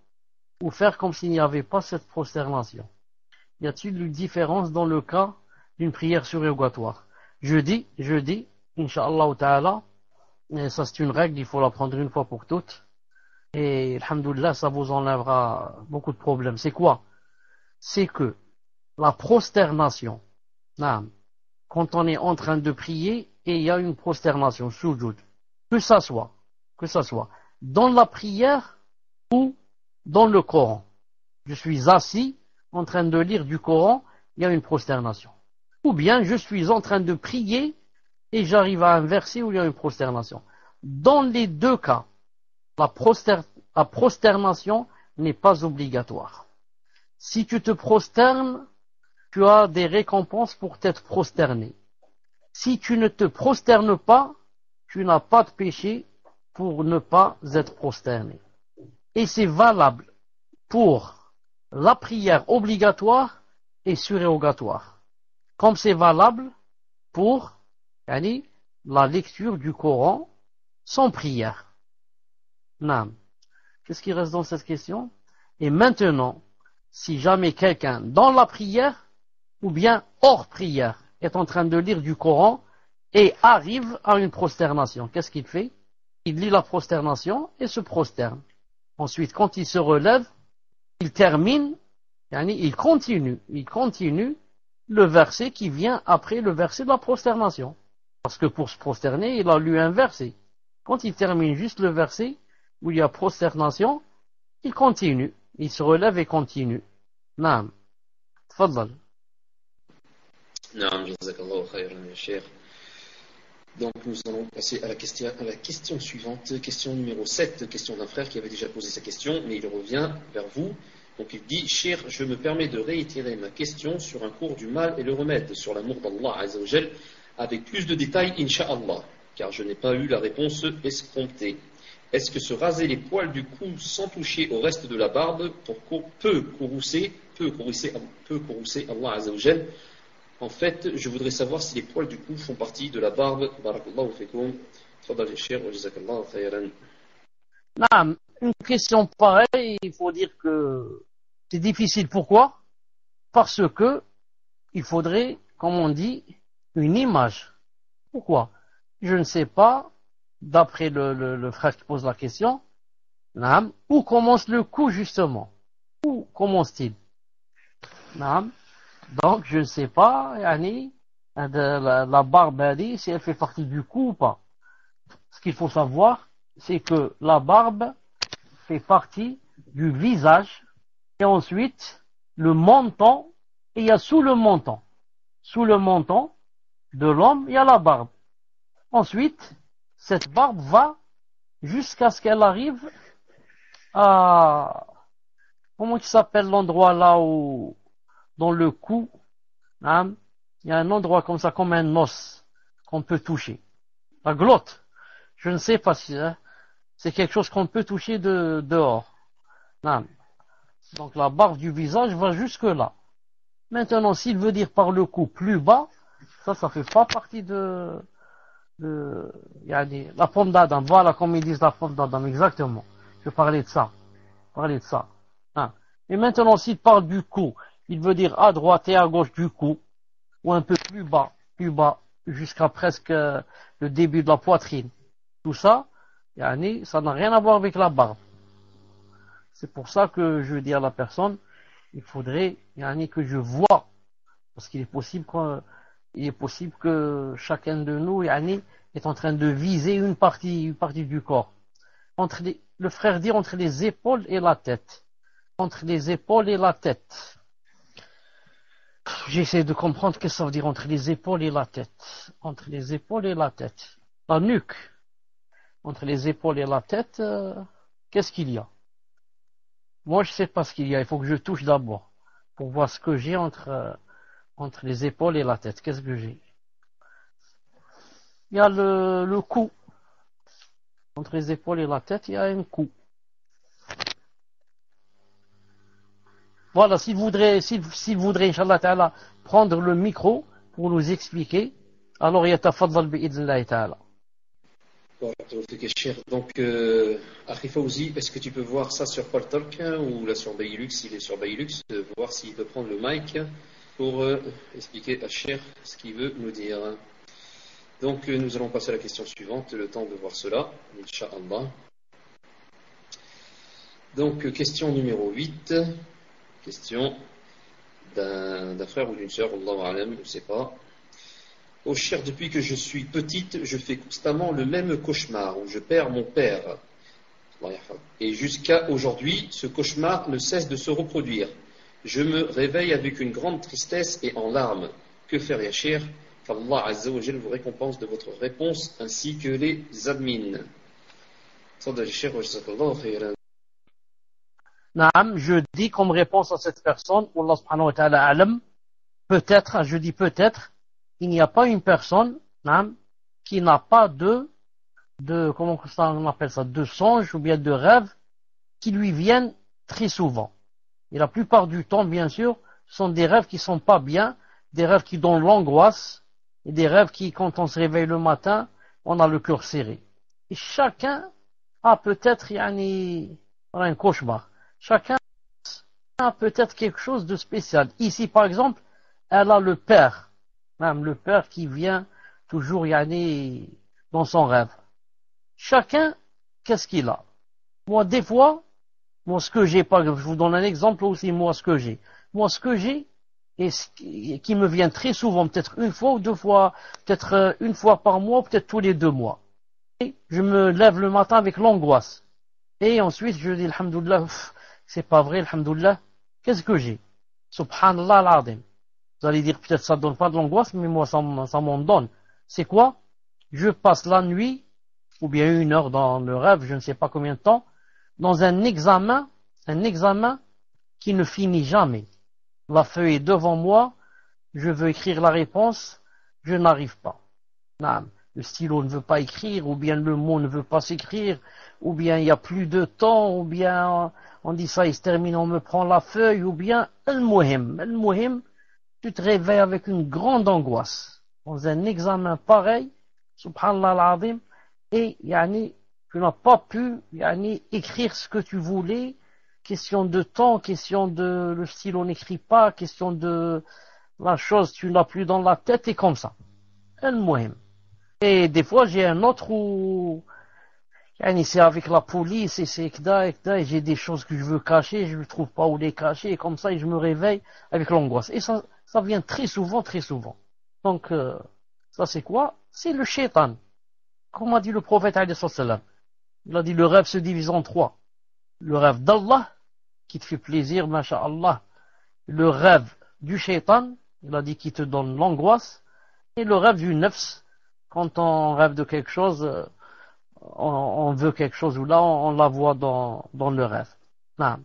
ou faire comme s'il n'y avait pas cette prosternation? Y a-t-il une différence dans le cas d'une prière surérogatoire? Je dis, Inch'Allah ta'ala, et ça c'est une règle, il faut la prendre une fois pour toutes, et alhamdoulilah, ça vous enlèvera beaucoup de problèmes. C'est quoi? C'est que la prosternation, quand on est en train de prier et il y a une prosternation, sujoud, que ça soit dans la prière ou dans le Coran. Je suis assis en train de lire du Coran, il y a une prosternation. Ou bien je suis en train de prier et j'arrive à un verset où il y a une prosternation. Dans les deux cas, la prosternation n'est pas obligatoire. Si tu te prosternes, tu as des récompenses pour t'être prosterné. Si tu ne te prosternes pas, tu n'as pas de péché pour ne pas être prosterné. Et c'est valable pour la prière obligatoire et surérogatoire. Comme c'est valable pour la lecture du Coran sans prière. Non. Qu'est-ce qui reste dans cette question? Et maintenant, si jamais quelqu'un dans la prière ou bien hors prière est en train de lire du Coran et arrive à une prosternation, qu'est-ce qu'il fait? Il lit la prosternation et se prosterne. Ensuite, quand il se relève, il termine, il continue le verset qui vient après le verset de la prosternation. Parce que pour se prosterner, il a lu un verset. Quand il termine juste le verset où il y a prosternation, il continue. Il se relève et continue. Naam. Tfadal. Naam, jazakallahu khayran, cher. Donc nous allons passer à la question suivante, question numéro 7, question d'un frère qui avait déjà posé sa question, mais il revient vers vous. Donc il dit, cher, je me permets de réitérer ma question sur un cours du mal et le remède, sur l'amour d'Allah Azza wa Jal, avec plus de détails, Inch'Allah, car je n'ai pas eu la réponse escomptée. Est-ce que se raser les poils du cou sans toucher au reste de la barbe peut courroucer Allah Azza wa Jal? En fait, je voudrais savoir si les poils du cou font partie de la barbe. Barakallahu fikum. Fadal cher wa jazakallahu khayran. Naam, une question pareille, il faut dire que c'est difficile. Pourquoi? Parce que il faudrait, comme on dit, une image. Pourquoi? Je ne sais pas, d'après le frère qui pose la question, Naam. Où commence le cou, justement? Où commence-t-il? Naam. Donc, je ne sais pas, yani, la barbe, si elle fait partie du cou ou pas. Ce qu'il faut savoir, c'est que la barbe fait partie du visage, et ensuite, le menton, et il y a sous le menton. Sous le menton de l'homme, il y a la barbe. Ensuite, cette barbe va jusqu'à ce qu'elle arrive à, comment il s'appelle l'endroit là où, dans le cou, hein, il y a un endroit comme ça, comme un os, qu'on peut toucher. La glotte. Je ne sais pas si, hein, c'est quelque chose qu'on peut toucher dehors. Hein. Donc la barbe du visage va jusque là. Maintenant, s'il veut dire par le cou plus bas, ça fait pas partie la pomme d'Adam. Voilà, comme ils disent la pomme d'Adam, exactement. Je parlais de ça. Hein. Et maintenant, s'il parle du cou, il veut dire à droite et à gauche du cou, ou un peu plus bas, jusqu'à presque le début de la poitrine. Tout ça, ça n'a rien à voir avec la barbe. C'est pour ça que je dis à la personne, il faudrait que je vois, parce qu'il est possible que chacun de nous est en train de viser une partie du corps. Le frère dit entre les épaules et la tête. Entre les épaules et la tête. J'essaie de comprendre ce que ça veut dire entre les épaules et la tête. Entre les épaules et la tête. La nuque. Entre les épaules et la tête, qu'est-ce qu'il y a? Moi, je ne sais pas ce qu'il y a. Il faut que je touche d'abord pour voir ce que j'ai entre les épaules et la tête. Qu'est-ce que j'ai? Il y a le cou. Entre les épaules et la tête, il y a un cou. Voilà, s'il voudrait, Inch'Allah Ta'ala, prendre le micro pour nous expliquer, alors yatafaddal bi'idhnillahi Ta'ala. Donc, Akhi Fawzi, est-ce que tu peux voir ça sur Paltalk ou là sur Bailux, s'il est sur Bailux, voir s'il peut prendre le mic pour expliquer à Cheikh ce qu'il veut nous dire. Donc, nous allons passer à la question suivante, le temps de voir cela, Inch'Allah. Donc, question numéro 8. Question d'un frère ou d'une sœur, Allahu A'lam, je ne sais pas. Oh cher, depuis que je suis petite, je fais constamment le même cauchemar où je perds mon père. Et jusqu'à aujourd'hui, ce cauchemar ne cesse de se reproduire. Je me réveille avec une grande tristesse et en larmes. Que faire, ya cher? Qu'Allah Azza wa Jal vous récompense de votre réponse ainsi que les admins. Naam, je dis comme réponse à cette personne, Allah subhanahu wa ta'ala alam, peut-être, je dis peut-être, il n'y a pas une personne, naam, qui n'a pas comment on appelle ça, de songes ou bien de rêves qui lui viennent très souvent. Et la plupart du temps, bien sûr, ce sont des rêves qui sont pas bien, des rêves qui donnent l'angoisse, et des rêves qui, quand on se réveille le matin, on a le cœur serré. Et chacun a peut-être, un cauchemar. Chacun a peut-être quelque chose de spécial. Ici, par exemple, elle a le père, même le père qui vient toujours dans son rêve. Chacun, qu'est-ce qu'il a? Moi, des fois, ce que j'ai, je vous donne un exemple aussi, ce que j'ai, et qui me vient très souvent, peut-être une fois ou deux fois, peut-être une fois par mois, peut-être tous les 2 mois. Et je me lève le matin avec l'angoisse. Et ensuite, je dis, alhamdoulilah, c'est pas vrai, alhamdoulilah, qu'est-ce que j'ai? Subhanallah al-Azim. Vous allez dire, peut-être ça ne donne pas de l'angoisse, mais moi, ça m'en donne. C'est quoi? Je passe la nuit, ou bien 1 heure dans le rêve, je ne sais pas combien de temps, dans un examen qui ne finit jamais. La feuille est devant moi, je veux écrire la réponse, je n'arrive pas. Non, le stylo ne veut pas écrire, ou bien le mot ne veut pas s'écrire, ou bien il n'y a plus de temps, ou bien on dit ça, il se termine, on me prend la feuille, ou bien al-muhim, tu te réveilles avec une grande angoisse. Dans un examen pareil, subhanallah al-azim, et tu n'as pas pu écrire ce que tu voulais, question de temps, question de le stylo n'écrit pas, question de la chose, tu l'as plus dans la tête, et comme ça. Al-muhim. Et des fois, j'ai un autre C'est avec la police et c'est et j'ai des choses que je veux cacher, je ne trouve pas où les cacher, et comme ça, et je me réveille avec l'angoisse. Et ça vient très souvent, très souvent. Donc, ça c'est quoi? C'est le shaitan. Comme a dit le prophète, alayhi salam. Il a dit le rêve se divise en trois. Le rêve d'Allah, qui te fait plaisir, masha'Allah. Le rêve du shaitan, il a dit qui te donne l'angoisse. Et le rêve du nafs, quand on rêve de quelque chose, on veut quelque chose, ou là on la voit dans le rêve. Non.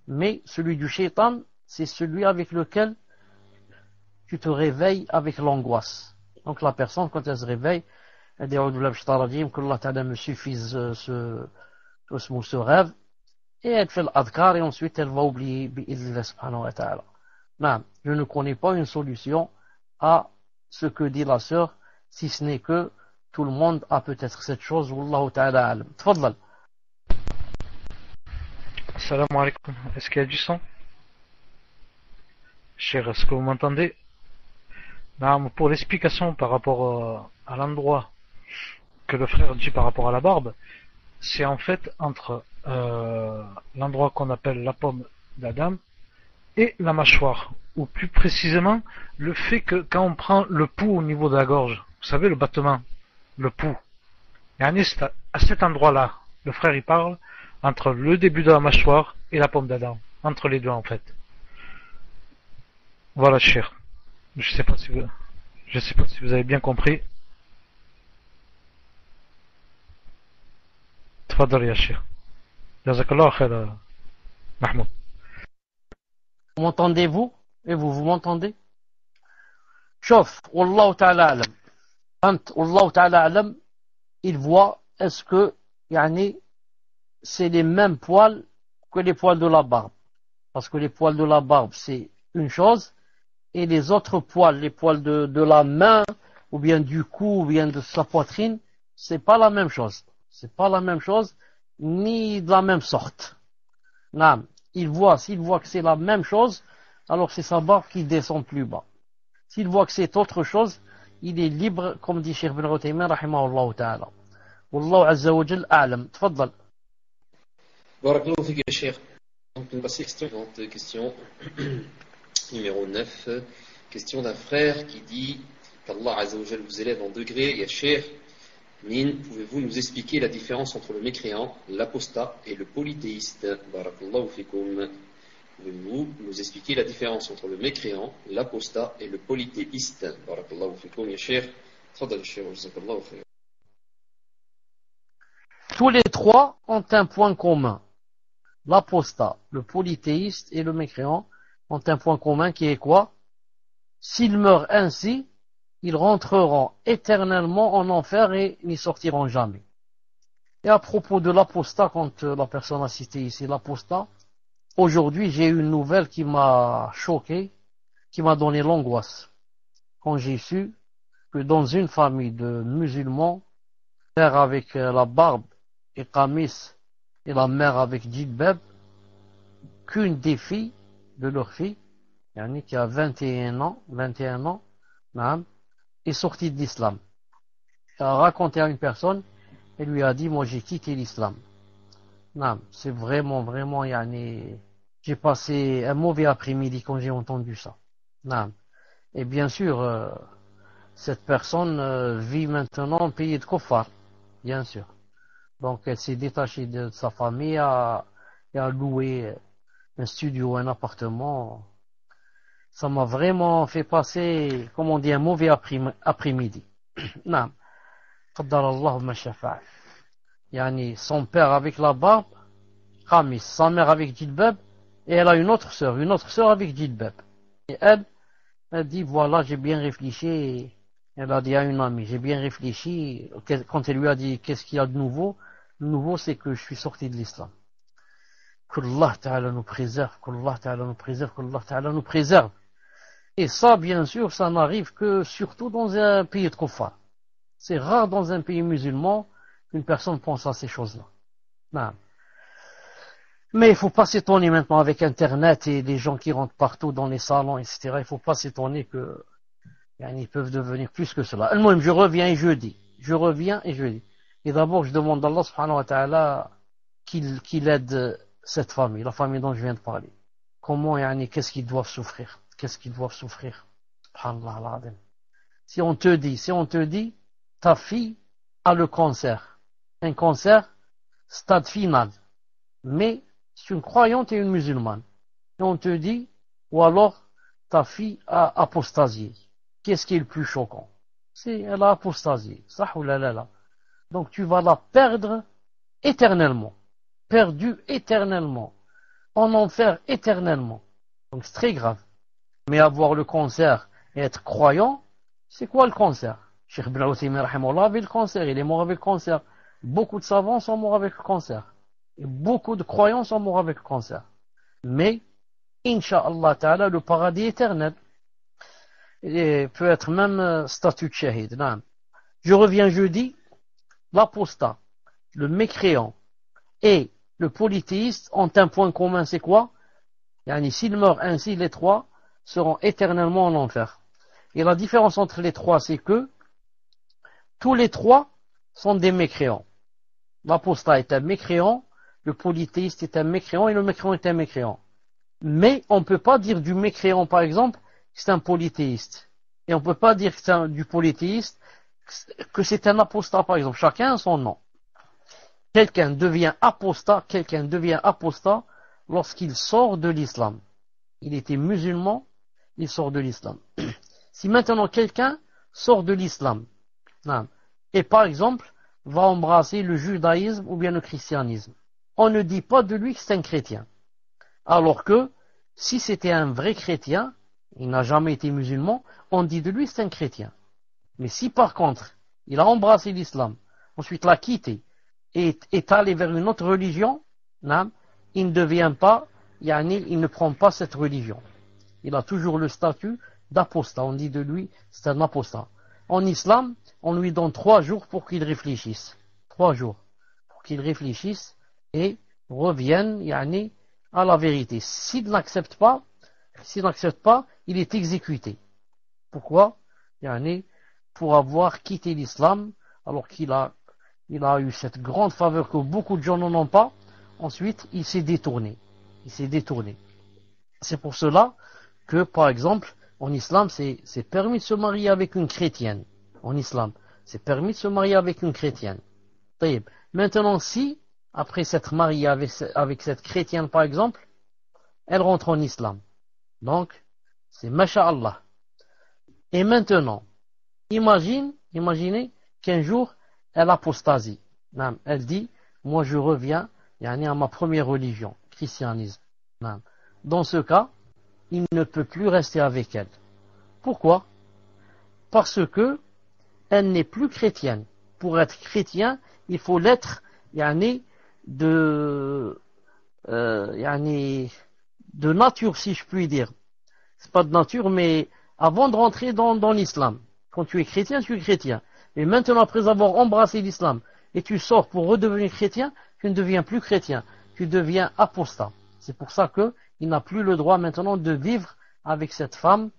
Mais celui du shaitan, c'est celui avec lequel tu te réveilles avec l'angoisse. Donc la personne, quand elle se réveille, elle dit que Allah Ta'ala me suffise ce rêve, et elle fait l'adhkar, et ensuite elle va oublier bi'idhnillah subhanahu wa ta'ala. Non, je ne connais pas une solution à ce que dit la sœur, si ce n'est que tout le monde a peut-être cette chose. Wallahu ta'ala alam. Tfadlal. Salam alaikum. Est-ce qu'il y a du son? Cher, est-ce que vous m'entendez? Non, pour l'explication par rapport à l'endroit que le frère dit par rapport à la barbe, c'est en fait entre l'endroit qu'on appelle la paume d'Adam et la mâchoire, ou plus précisément le fait que quand on prend le pouls au niveau de la gorge, vous savez le battement, le pouls, et à cet endroit-là, le frère il parle entre le début de la mâchoire et la paume d'Adam, entre les deux en fait. Voilà cher. Je sais pas si vous avez bien compris. تفضل يا شيخ جزاك الله خير محمود. Vous m'entendez-vous? Et vous m'entendez? Chauffe, Wallahu ta'ala alam. Wallahu ta'ala alam, il voit, est-ce que, c'est les mêmes poils que les poils de la barbe? Parce que les poils de la barbe, c'est une chose, et les autres poils, les poils de la main, ou bien du cou, ou bien de sa poitrine, c'est pas la même chose. C'est pas la même chose, ni de la même sorte. Non. S'il voit que c'est la même chose, alors c'est sa barbe qui descend plus bas. S'il voit que c'est autre chose, il est libre, comme dit Cheikh Ibn Uthaymin, rahimahullah ta'ala. Wallahu azza wa jal a'lam. Tfaddal. Barakallahu fik ya Cheikh. Donc nous passons à la question numéro 9. Question d'un frère qui dit qu'Allah azza wa jal vous élève en degré. Ya Cheikh, Min, pouvez-vous nous expliquer la différence entre le mécréant, l'apostat et le polythéiste? Barakallahu fikum. Pouvez-vous nous expliquer la différence entre le mécréant, l'apostat et le polythéiste? Barakallahu fikum, ya Cheikh. Tfadal Cheikh, jazakallahu khayr. Tous les trois ont un point commun. L'apostat, le polythéiste et le mécréant ont un point commun qui est quoi? S'ils meurent ainsi, ils rentreront éternellement en enfer et n'y sortiront jamais. Et à propos de l'apostat, quand la personne a cité ici l'apostat, aujourd'hui j'ai eu une nouvelle qui m'a choqué, qui m'a donné l'angoisse. Quand j'ai su que dans une famille de musulmans, le père avec la barbe et qamis et la mère avec djilbab, qu'une des filles de leur fille, qui a 21 ans, est sortie de l'islam. Elle a raconté à une personne, elle lui a dit, moi j'ai quitté l'islam. C'est vraiment, j'ai passé un mauvais après-midi quand j'ai entendu ça. Et bien sûr, cette personne vit maintenant en pays de Kofar, bien sûr. Donc elle s'est détachée de sa famille et a loué un studio, un appartement. Ça m'a vraiment fait passer, comme on dit, un mauvais après-midi. Son père avec la barbe, Khamis, sa mère avec djilbab, et elle a une autre sœur avec djilbab. Et elle dit, voilà, j'ai bien réfléchi. Elle a dit à une amie, j'ai bien réfléchi. Quand elle lui a dit, qu'est-ce qu'il y a de nouveau? Le nouveau, c'est que je suis sorti de l'islam. Qu'Allah Ta'ala nous préserve, qu'Allah Ta'ala nous préserve, qu'Allah Ta'ala nous préserve. Et ça, bien sûr, ça n'arrive que surtout dans un pays de Kuffar. C'est rare dans un pays musulman qu'une personne pense à ces choses-là. Non. Mais il ne faut pas s'étonner maintenant avec Internet et les gens qui rentrent partout dans les salons, etc. Il ne faut pas s'étonner qu'ils peuvent devenir plus que cela. Moi-même, je reviens et je dis. Et d'abord, je demande à Allah subhanahu wa ta'ala qu'il aide cette famille, la famille dont je viens de parler. Comment, yani, qu'est-ce qu'ils doivent souffrir? Qu'est-ce qu'ils doivent souffrir? Subhanallah al-azim. Si on te dit, ta fille a le cancer. Un cancer, stade final. Mais, c'est une croyante et une musulmane. Et on te dit, ou alors, ta fille a apostasié. Qu'est-ce qui est le plus choquant? Elle a apostasié. Ça ou là. Donc tu vas la perdre éternellement. Perdue éternellement. En enfer éternellement. Donc c'est très grave. Mais avoir le cancer et être croyant, c'est quoi le cancer? Cheikh Ibn Uthaymin rahimahullah avait le cancer, il est mort avec le cancer. Beaucoup de savants sont morts avec le cancer. Et beaucoup de croyants sont morts avec le cancer. Mais, Inch'Allah ta'ala, le paradis éternel. Et peut être même statut de shahid. Non. Je reviens jeudi, l'apostat, le mécréant et le polythéiste ont un point commun, c'est quoi? Yani, s'ils meurent ainsi, les trois seront éternellement en enfer. Et la différence entre les trois, c'est que tous les trois sont des mécréants. L'apostat est un mécréant, le polythéiste est un mécréant et le mécréant est un mécréant. Mais on ne peut pas dire du mécréant, par exemple, que c'est un polythéiste. Et on ne peut pas dire que c'est du polythéiste que c'est un apostat, par exemple. Chacun a son nom. Quelqu'un devient apostat lorsqu'il sort de l'islam. Il était musulman, il sort de l'islam. Si maintenant quelqu'un sort de l'islam, et par exemple, va embrasser le judaïsme ou bien le christianisme, on ne dit pas de lui que c'est un chrétien. Alors que, si c'était un vrai chrétien, il n'a jamais été musulman, on dit de lui c'est un chrétien. Mais si par contre, il a embrassé l'islam, ensuite l'a quitté, et est allé vers une autre religion, il ne devient pas, il ne prend pas cette religion. Il a toujours le statut d'apostat. On dit de lui, c'est un apostat. En islam, on lui donne 3 jours pour qu'il réfléchisse. 3 jours. Pour qu'il réfléchisse et revienne, à la vérité. S'il n'accepte pas, il est exécuté. Pourquoi? Pour avoir quitté l'islam, alors qu'il a eu cette grande faveur que beaucoup de gens n'en ont pas. Ensuite, il s'est détourné. C'est pour cela que, par exemple, en islam, c'est permis de se marier avec une chrétienne. En islam, c'est permis de se marier avec une chrétienne. Maintenant, si, après s'être marié avec cette chrétienne, par exemple, elle rentre en islam. Donc, c'est masha'Allah. Et maintenant, imaginez qu'un jour, elle apostasie. Elle dit, moi je reviens à ma première religion, christianisme. Dans ce cas, il ne peut plus rester avec elle. Pourquoi? Parce que elle n'est plus chrétienne. Pour être chrétien, il faut l'être de nature, si je puis dire. C'est pas de nature, mais avant de rentrer dans l'islam. Quand tu es chrétien, tu es chrétien. Et maintenant, après avoir embrassé l'islam, et tu sors pour redevenir chrétien, tu ne deviens plus chrétien. Tu deviens apostat. C'est pour ça qu'il n'a plus le droit maintenant de vivre avec cette femme,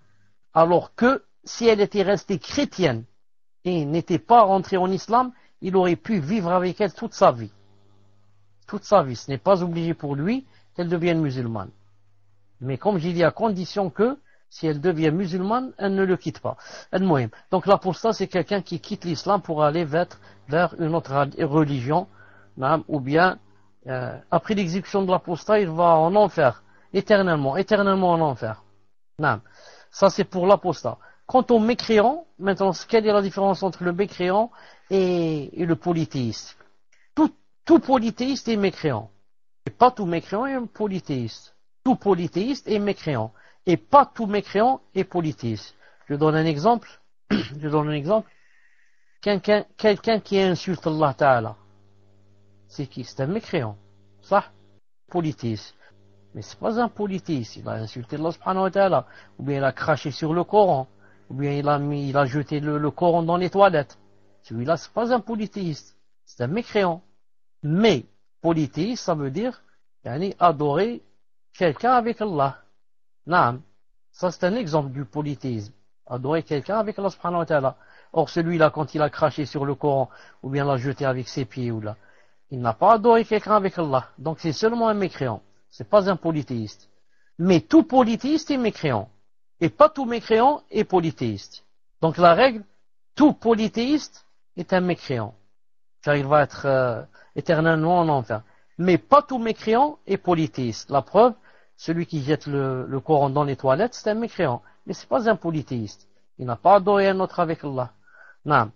alors que si elle était restée chrétienne et n'était pas rentrée en islam, il aurait pu vivre avec elle toute sa vie. Toute sa vie. Ce n'est pas obligé pour lui qu'elle devienne musulmane. Mais comme j'ai dit, à condition que, si elle devient musulmane, elle ne le quitte pas. Donc l'apostat, c'est quelqu'un qui quitte l'islam pour aller vers une autre religion, ou bien, après l'exécution de l'apostat, il va en enfer, éternellement en enfer. Ça, c'est pour l'apostat. Quant au mécréant, maintenant, quelle est la différence entre le mécréant et le polythéiste? Tout polythéiste est mécréant. Et pas tout mécréant est polythéiste. Tout polythéiste est mécréant. Et pas tout mécréant est polythéiste. Je donne un exemple. Quelqu'un qui insulte Allah Ta'ala. C'est qui? C'est un mécréant. Ça, polythéiste. Mais c'est pas un polythéiste. Il a insulté Allah Subhanahu wa Ta'ala. Ou bien il a craché sur le Coran. Ou bien il a jeté le Coran dans les toilettes. Celui-là, c'est pas un polythéiste. C'est un mécréant. Mais, polythéiste, ça veut dire, adorer quelqu'un avec Allah. Ça c'est un exemple du polythéisme. Adorer quelqu'un avec Allah subhanahu wa ta'ala. Or celui-là, quand il a craché sur le Coran, ou bien l'a jeté avec ses pieds, ou là, il n'a pas adoré quelqu'un avec Allah. Donc c'est seulement un mécréant. C'est pas un polythéiste. Mais tout polythéiste est mécréant. Et pas tout mécréant est polythéiste. Donc la règle, tout polythéiste est un mécréant. Car il va être éternellement en enfer. Mais pas tout mécréant est polythéiste. La preuve, celui qui jette le Coran dans les toilettes, c'est un mécréant. Mais c'est pas un polythéiste. Il n'a pas adoré un autre avec Allah. Non.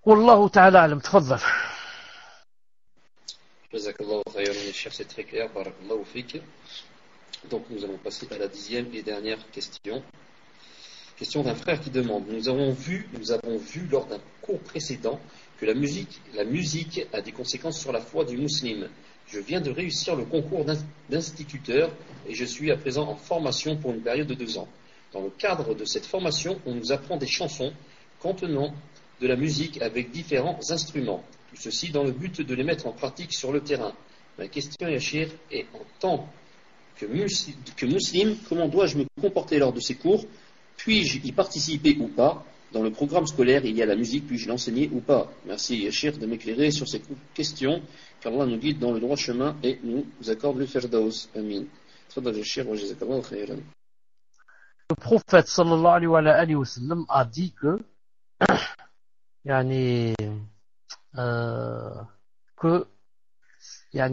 Wallahu ta'ala alam. Tfaddal. Jazakallahu khayran, cher, c'est très clair. Barakallahu fik. Donc nous allons passer à la 10e et dernière question. Question d'un frère qui demande: nous avons vu lors d'un cours précédent que la musique a des conséquences sur la foi du musulman. Je viens de réussir le concours d'instituteur et je suis à présent en formation pour une période de 2 ans. Dans le cadre de cette formation, on nous apprend des chansons contenant de la musique avec différents instruments. Tout ceci dans le but de les mettre en pratique sur le terrain. Ma question, Yachir, est en tant que musulman, comment dois-je me comporter lors de ces cours? Puis-je y participer ou pas? Dans le programme scolaire, il y a la musique, puis-je l'enseigner ou pas? Merci, Yachir, de m'éclairer sur ces questions, qu'Allah nous guide dans le droit chemin et nous accorde le firdaus. Amin. Le prophète sallallahu alayhi wa sallam a dit que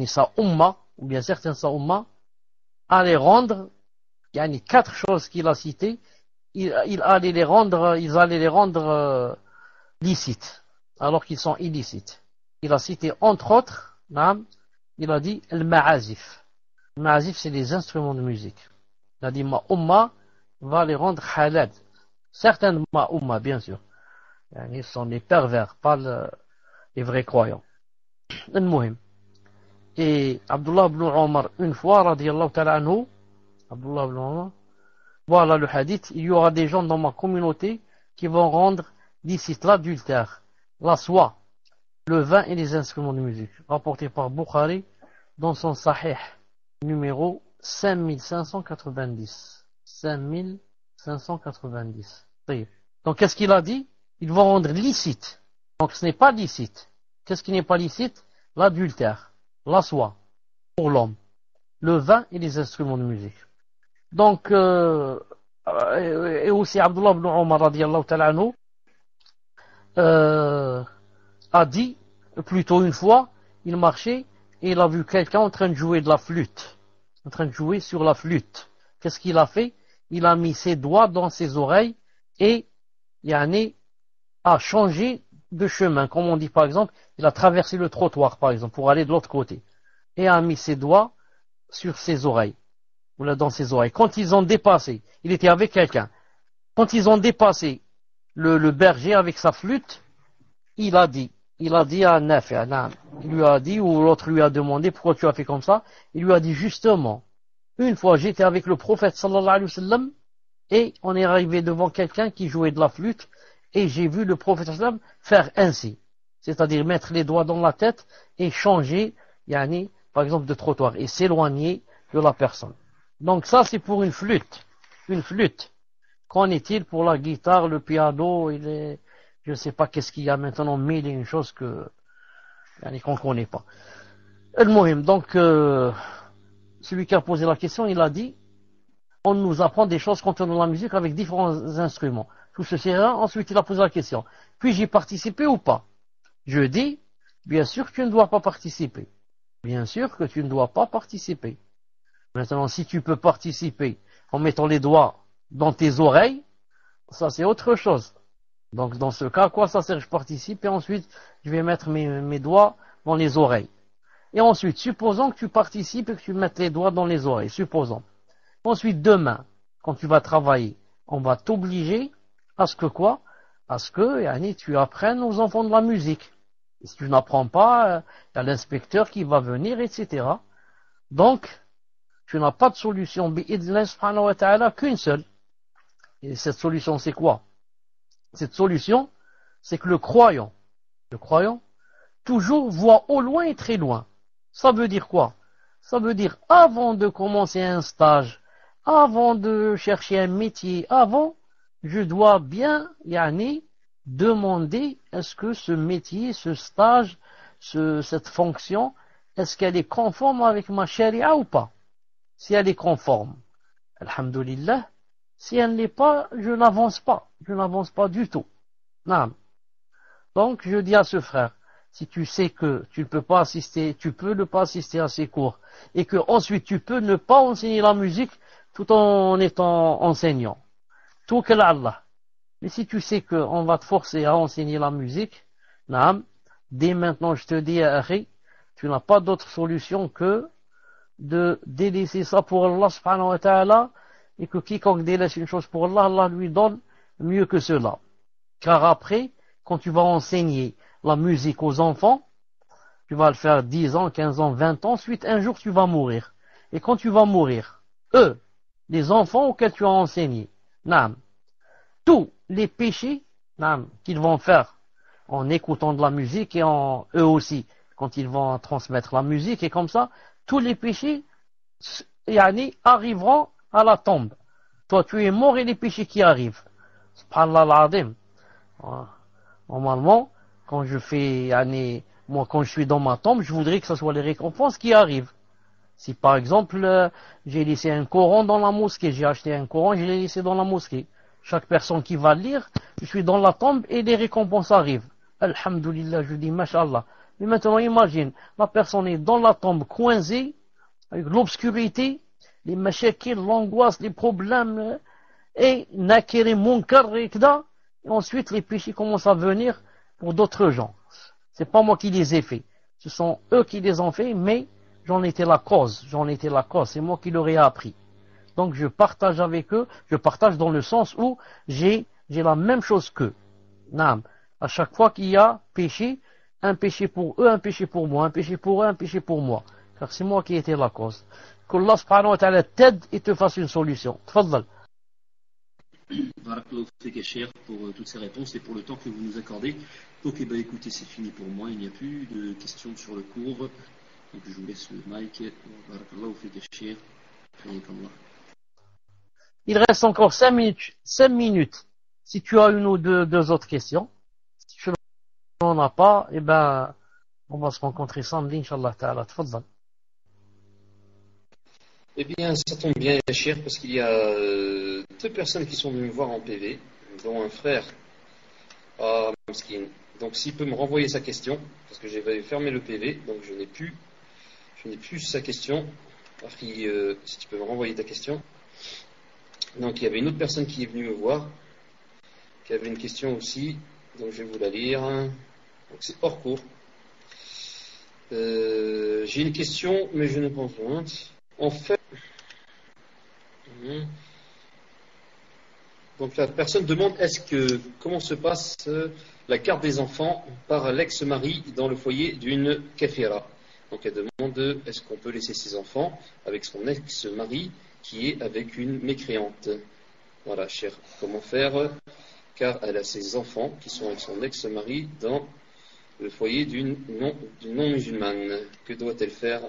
sa umma, ou bien certains sa umma, allaient rendre 4 choses qu'il a citées, ils allaient les rendre licites, alors qu'ils sont illicites. Il a cité entre autres, il a dit al-ma'azif. Le ma'azif, c'est les instruments de musique. Il a dit ma umma va les rendre halal. Certains de ma umma, bien sûr. Ils sont les pervers, pas les vrais croyants. Al-Muhim. Et Abdullah ibn Omar, une fois, radiyallahu ta'ala anhu, Abdullah ibn Omar, voilà le hadith: il y aura des gens dans ma communauté qui vont rendre licite l'adultère, la soie, le vin et les instruments de musique. Rapporté par Bukhari dans son Sahih, numéro 5590. 5590. Donc qu'est-ce qu'il a dit? Ils vont rendre licite. Donc ce n'est pas licite. Qu'est-ce qui n'est pas licite? L'adultère, la soie pour l'homme, le vin et les instruments de musique. Donc et aussi Abdullah ibn Omar radiyallahu ta'ala anhu a dit, plutôt une fois, il marchait et il a vu quelqu'un en train de jouer de la flûte, en train de jouer sur la flûte. Qu'est-ce qu'il a fait? Il a mis ses doigts dans ses oreilles et a changé de chemin. Comme on dit par exemple, il a traversé le trottoir par exemple pour aller de l'autre côté et a mis ses doigts sur ses oreilles, ou là dans ses oreilles. Quand ils ont dépassé, il était avec quelqu'un, quand ils ont dépassé le berger avec sa flûte, il a dit à Nafi', il lui a dit, ou l'autre lui a demandé pourquoi tu as fait comme ça. Il lui a dit justement, une fois j'étais avec le prophète sallallahu alayhi wa sallam et on est arrivé devant quelqu'un qui jouait de la flûte et j'ai vu le prophète sallallahu alayhi wa sallam faire ainsi, c'est-à-dire mettre les doigts dans la tête et changer, par exemple de trottoir, et s'éloigner de la personne. Donc ça c'est pour une flûte. Une flûte. Qu'en est-il pour la guitare, le piano et je ne sais pas qu'est-ce qu'il y a maintenant, mille et une choses qu'on ne connaît pas. Al-Muhim, donc celui qui a posé la question, il a dit on nous apprend des choses concernant la musique avec différents instruments. Tout ceci est là. Ensuite il a posé la question: puis-je y participer ou pas? Je dis bien sûr que tu ne dois pas participer. Bien sûr que tu ne dois pas participer. Maintenant, si tu peux participer en mettant les doigts dans tes oreilles, ça c'est autre chose. Donc dans ce cas, à quoi ça sert? Je participe et ensuite je vais mettre mes doigts dans les oreilles. Et ensuite, supposons que tu participes et que tu mettes les doigts dans les oreilles, supposons. Ensuite, demain, quand tu vas travailler, on va t'obliger à ce que quoi? À ce que tu apprennes aux enfants de la musique. Et si tu n'apprends pas, il y a l'inspecteur qui va venir, etc. Donc, tu n'as pas de solution, bi'idhnillah subhanahu wa ta'ala, qu'une seule. Et cette solution, c'est quoi? Cette solution, c'est que le croyant, toujours voit au loin et très loin. Ça veut dire quoi? Ça veut dire, avant de commencer un stage, avant de chercher un métier, je dois bien, demander est-ce que ce métier, ce stage, cette fonction, est-ce qu'elle est conforme avec ma charia ou pas? Si elle est conforme, alhamdulillah. Si elle n'est pas, je n'avance pas. Je n'avance pas du tout. Non. Donc, je dis à ce frère, si tu sais que tu ne peux pas assister, tu peux ne pas assister à ces cours, et que ensuite tu peux ne pas enseigner la musique tout en étant enseignant. Tout que Allah. Mais si tu sais qu'on va te forcer à enseigner la musique, naam, dès maintenant je te dis, Akhi, tu n'as pas d'autre solution que de délaisser ça pour Allah subhanahu wa ta'ala, et que quiconque délaisse une chose pour Allah, Allah lui donne mieux que cela. Car après, quand tu vas enseigner la musique aux enfants, tu vas le faire 10 ans, 15 ans, 20 ans, ensuite un jour tu vas mourir. Et quand tu vas mourir, eux, les enfants auxquels tu as enseigné, naam, tous les péchés qu'ils vont faire en écoutant de la musique et en eux aussi, quand ils vont transmettre la musique et comme ça, tous les péchés arriveront à la tombe. Toi, tu es mort et les péchés qui arrivent. Subhanallah al-Azim. Normalement, quand je fais moi, quand je suis dans ma tombe, je voudrais que ce soit les récompenses qui arrivent. Si par exemple, j'ai laissé un Coran dans la mosquée, j'ai acheté un Coran, je l'ai laissé dans la mosquée. Chaque personne qui va le lire, je suis dans la tombe et les récompenses arrivent. Alhamdulillah, je dis Masha'Allah. Mais maintenant, imagine, la personne est dans la tombe coincée, avec l'obscurité, les mashakil, l'angoisse, les problèmes, et nakiri munkar et ensuite les péchés commencent à venir pour d'autres gens. C'est pas moi qui les ai faits. Ce sont eux qui les ont faits, mais j'en étais la cause. C'est moi qui leur ai appris. Donc je partage avec eux, je partage dans le sens où j'ai la même chose qu'eux. Naam. À chaque fois qu'il y a péché, un péché pour eux, un péché pour moi, un péché pour eux, un péché pour moi. Car c'est moi qui étais la cause. Qu'Allah subhanahu wa ta'ala t'aide et te fasse une solution. Tfaddal. Barakallahu fik, Cheikh, pour toutes ces réponses et pour le temps que vous nous accordez. Ok, bah écoutez, c'est fini pour moi. Il n'y a plus de questions sur le cours. Donc je vous laisse le mic. Barakallahu fik, Cheikh. Il reste encore 5 minutes. Si tu as une ou deux autres questions. Si tu n'en as pas, eh ben, on va se rencontrer samedi, Inch'Allah ta'ala. Tfaddal. Eh bien, ça tombe bien, Cheikh, parce qu'il y a 2 personnes qui sont venues me voir en PV, dont un frère. Ah, Mskin. Donc, s'il peut me renvoyer sa question, parce que j'ai fermé le PV, donc je n'ai plus sa question. Afri, si tu peux me renvoyer ta question. Donc, il y avait une autre personne qui est venue me voir, qui avait une question aussi, donc je vais vous la lire. Donc, c'est hors cours. J'ai une question, mais je ne pense pas. En fait, donc la personne demande comment se passe la garde des enfants par l'ex-mari dans le foyer d'une kafira. Donc elle demande est-ce qu'on peut laisser ses enfants avec son ex-mari qui est avec une mécréante. Voilà, cher, comment faire car elle a ses enfants qui sont avec son ex-mari dans le foyer d'une non-musulmane. Que doit-elle faire?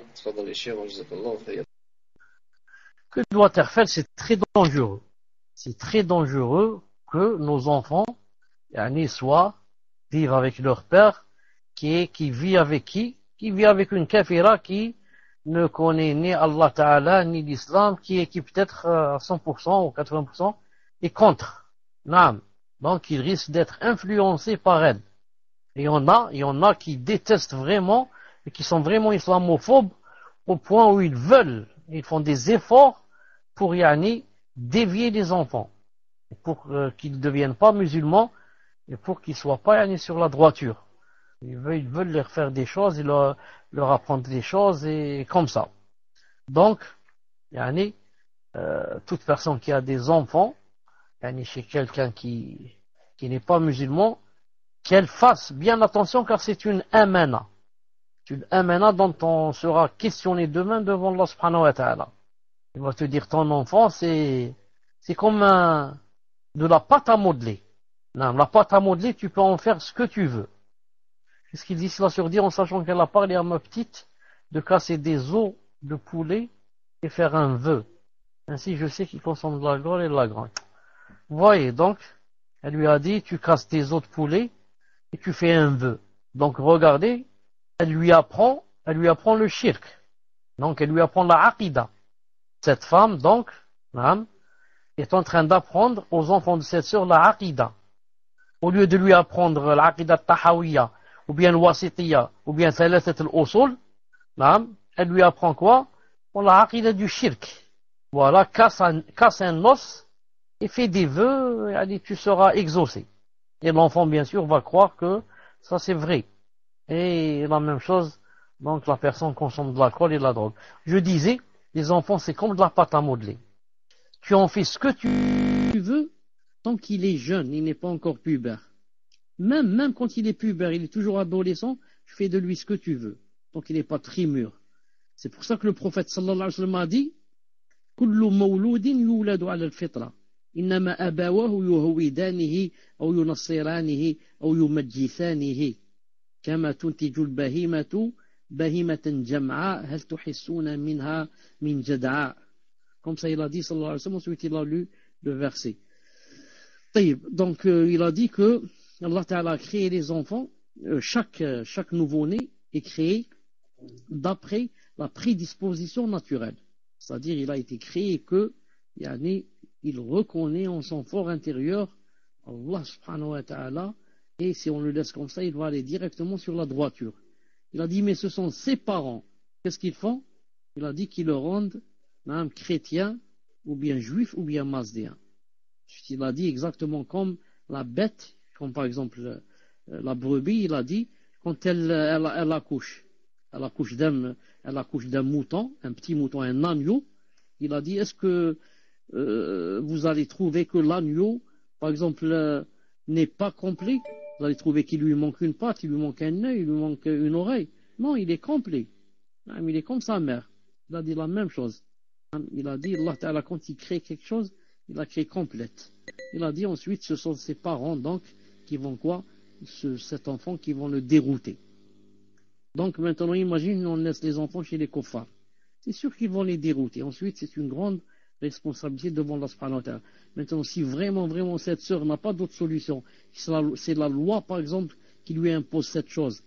Que doit-elle faire? C'est très dangereux. C'est très dangereux que nos enfants soient vivent avec leur père qui vit avec vit avec une kafira qui ne connaît ni Allah Ta'ala ni l'islam, qui peut-être à 100% ou 80% est contre. Naam. Donc il risque d'être influencé par elle. Et il y en a qui détestent vraiment et qui sont vraiment islamophobes au point où ils font des efforts pour dévier les enfants, pour qu'ils ne deviennent pas musulmans et pour qu'ils ne soient pas sur la droiture. Ils veulent leur faire des choses, leur apprendre des choses et comme ça. Donc, toute personne qui a des enfants, chez quelqu'un qui n'est pas musulman, qu'elle fasse bien attention car c'est une amana. C'est une amana dont on sera questionné demain devant Allah subhanahu wa ta'ala. Il va te dire ton enfant c'est comme de la pâte à modeler. Non, la pâte à modeler, tu peux en faire ce que tu veux. Qu'est-ce qu'il dit cela sur dire en sachant qu'elle a parlé à ma petite de casser des os de poulet et faire un vœu. Ainsi je sais qu'il consomme de la gloire et de la graine. Vous voyez donc, Elle lui a dit, tu casses tes os de poulet et tu fais un vœu. Donc regardez, elle lui apprend le shirk. Donc elle lui apprend la aqida. Cette femme, donc, est en train d'apprendre aux enfants de cette sœur la aqida. Au lieu de lui apprendre l'aqida tahawiyya, ou bien le wasitiyya, ou bien thalathat al-usul, elle lui apprend quoi? La aqida du shirk. Voilà, casse un os et fait des vœux, et tu seras exaucé. Et l'enfant, bien sûr, va croire que ça c'est vrai. Et la même chose, donc la personne consomme de l'alcool et de la drogue. Je disais, les enfants, c'est comme de la pâte à modeler. Tu en fais ce que tu veux, tant qu'il est jeune, il n'est pas encore pubère. Même quand il est pubère, il est toujours adolescent, tu fais de lui ce que tu veux, tant qu'il n'est pas très mûr. C'est pour ça que le prophète sallallahu alayhi wa sallam a dit Kullu mawloudin youladu ala al-fitra. Innama abawahu yuhawidanihi, ou yunassiranihi, ou yumajjithanihi. Kama tuntiju al-bahimatu, bahimatan jam'a, hal tuhissuna minha min jad'a. Comme ça, il a dit, sallallahu alayhi wa sallam, ensuite il a lu le verset. Donc, il a dit que Allah Ta'ala a créé les enfants, chaque nouveau-né est créé d'après la prédisposition naturelle. C'est-à-dire, il a été créé que, il reconnaît en son fort intérieur Allah Subhanahu wa Ta'ala, et si on le laisse comme ça, il va aller directement sur la droiture. Il a dit, mais ce sont ses parents. Qu'est-ce qu'ils font? Il a dit qu'ils le rendent même chrétien, ou bien juif, ou bien mazdéen. Il a dit exactement comme la bête, comme par exemple la brebis, il a dit, quand elle accouche d'un mouton, un petit mouton, un agneau, il a dit, est-ce que vous allez trouver que l'agneau, par exemple, n'est pas complet? Vous allez trouver qu'il lui manque une patte, il lui manque un œil, il lui manque une oreille. Non, il est complet. Il est comme sa mère. Il a dit la même chose. Il a dit, Allah Ta'ala, quand il crée quelque chose, il a créé complète. Il a dit ensuite, ce sont ses parents, donc, qui vont quoi? Cet enfant qui vont le dérouter. Donc maintenant, imagine, on laisse les enfants chez les kuffars. C'est sûr qu'ils vont les dérouter. Ensuite, c'est une grande responsabilité devant Allah subhanahu wa ta'ala. Maintenant, si vraiment cette sœur n'a pas d'autre solution, c'est la loi, par exemple, qui lui impose cette chose,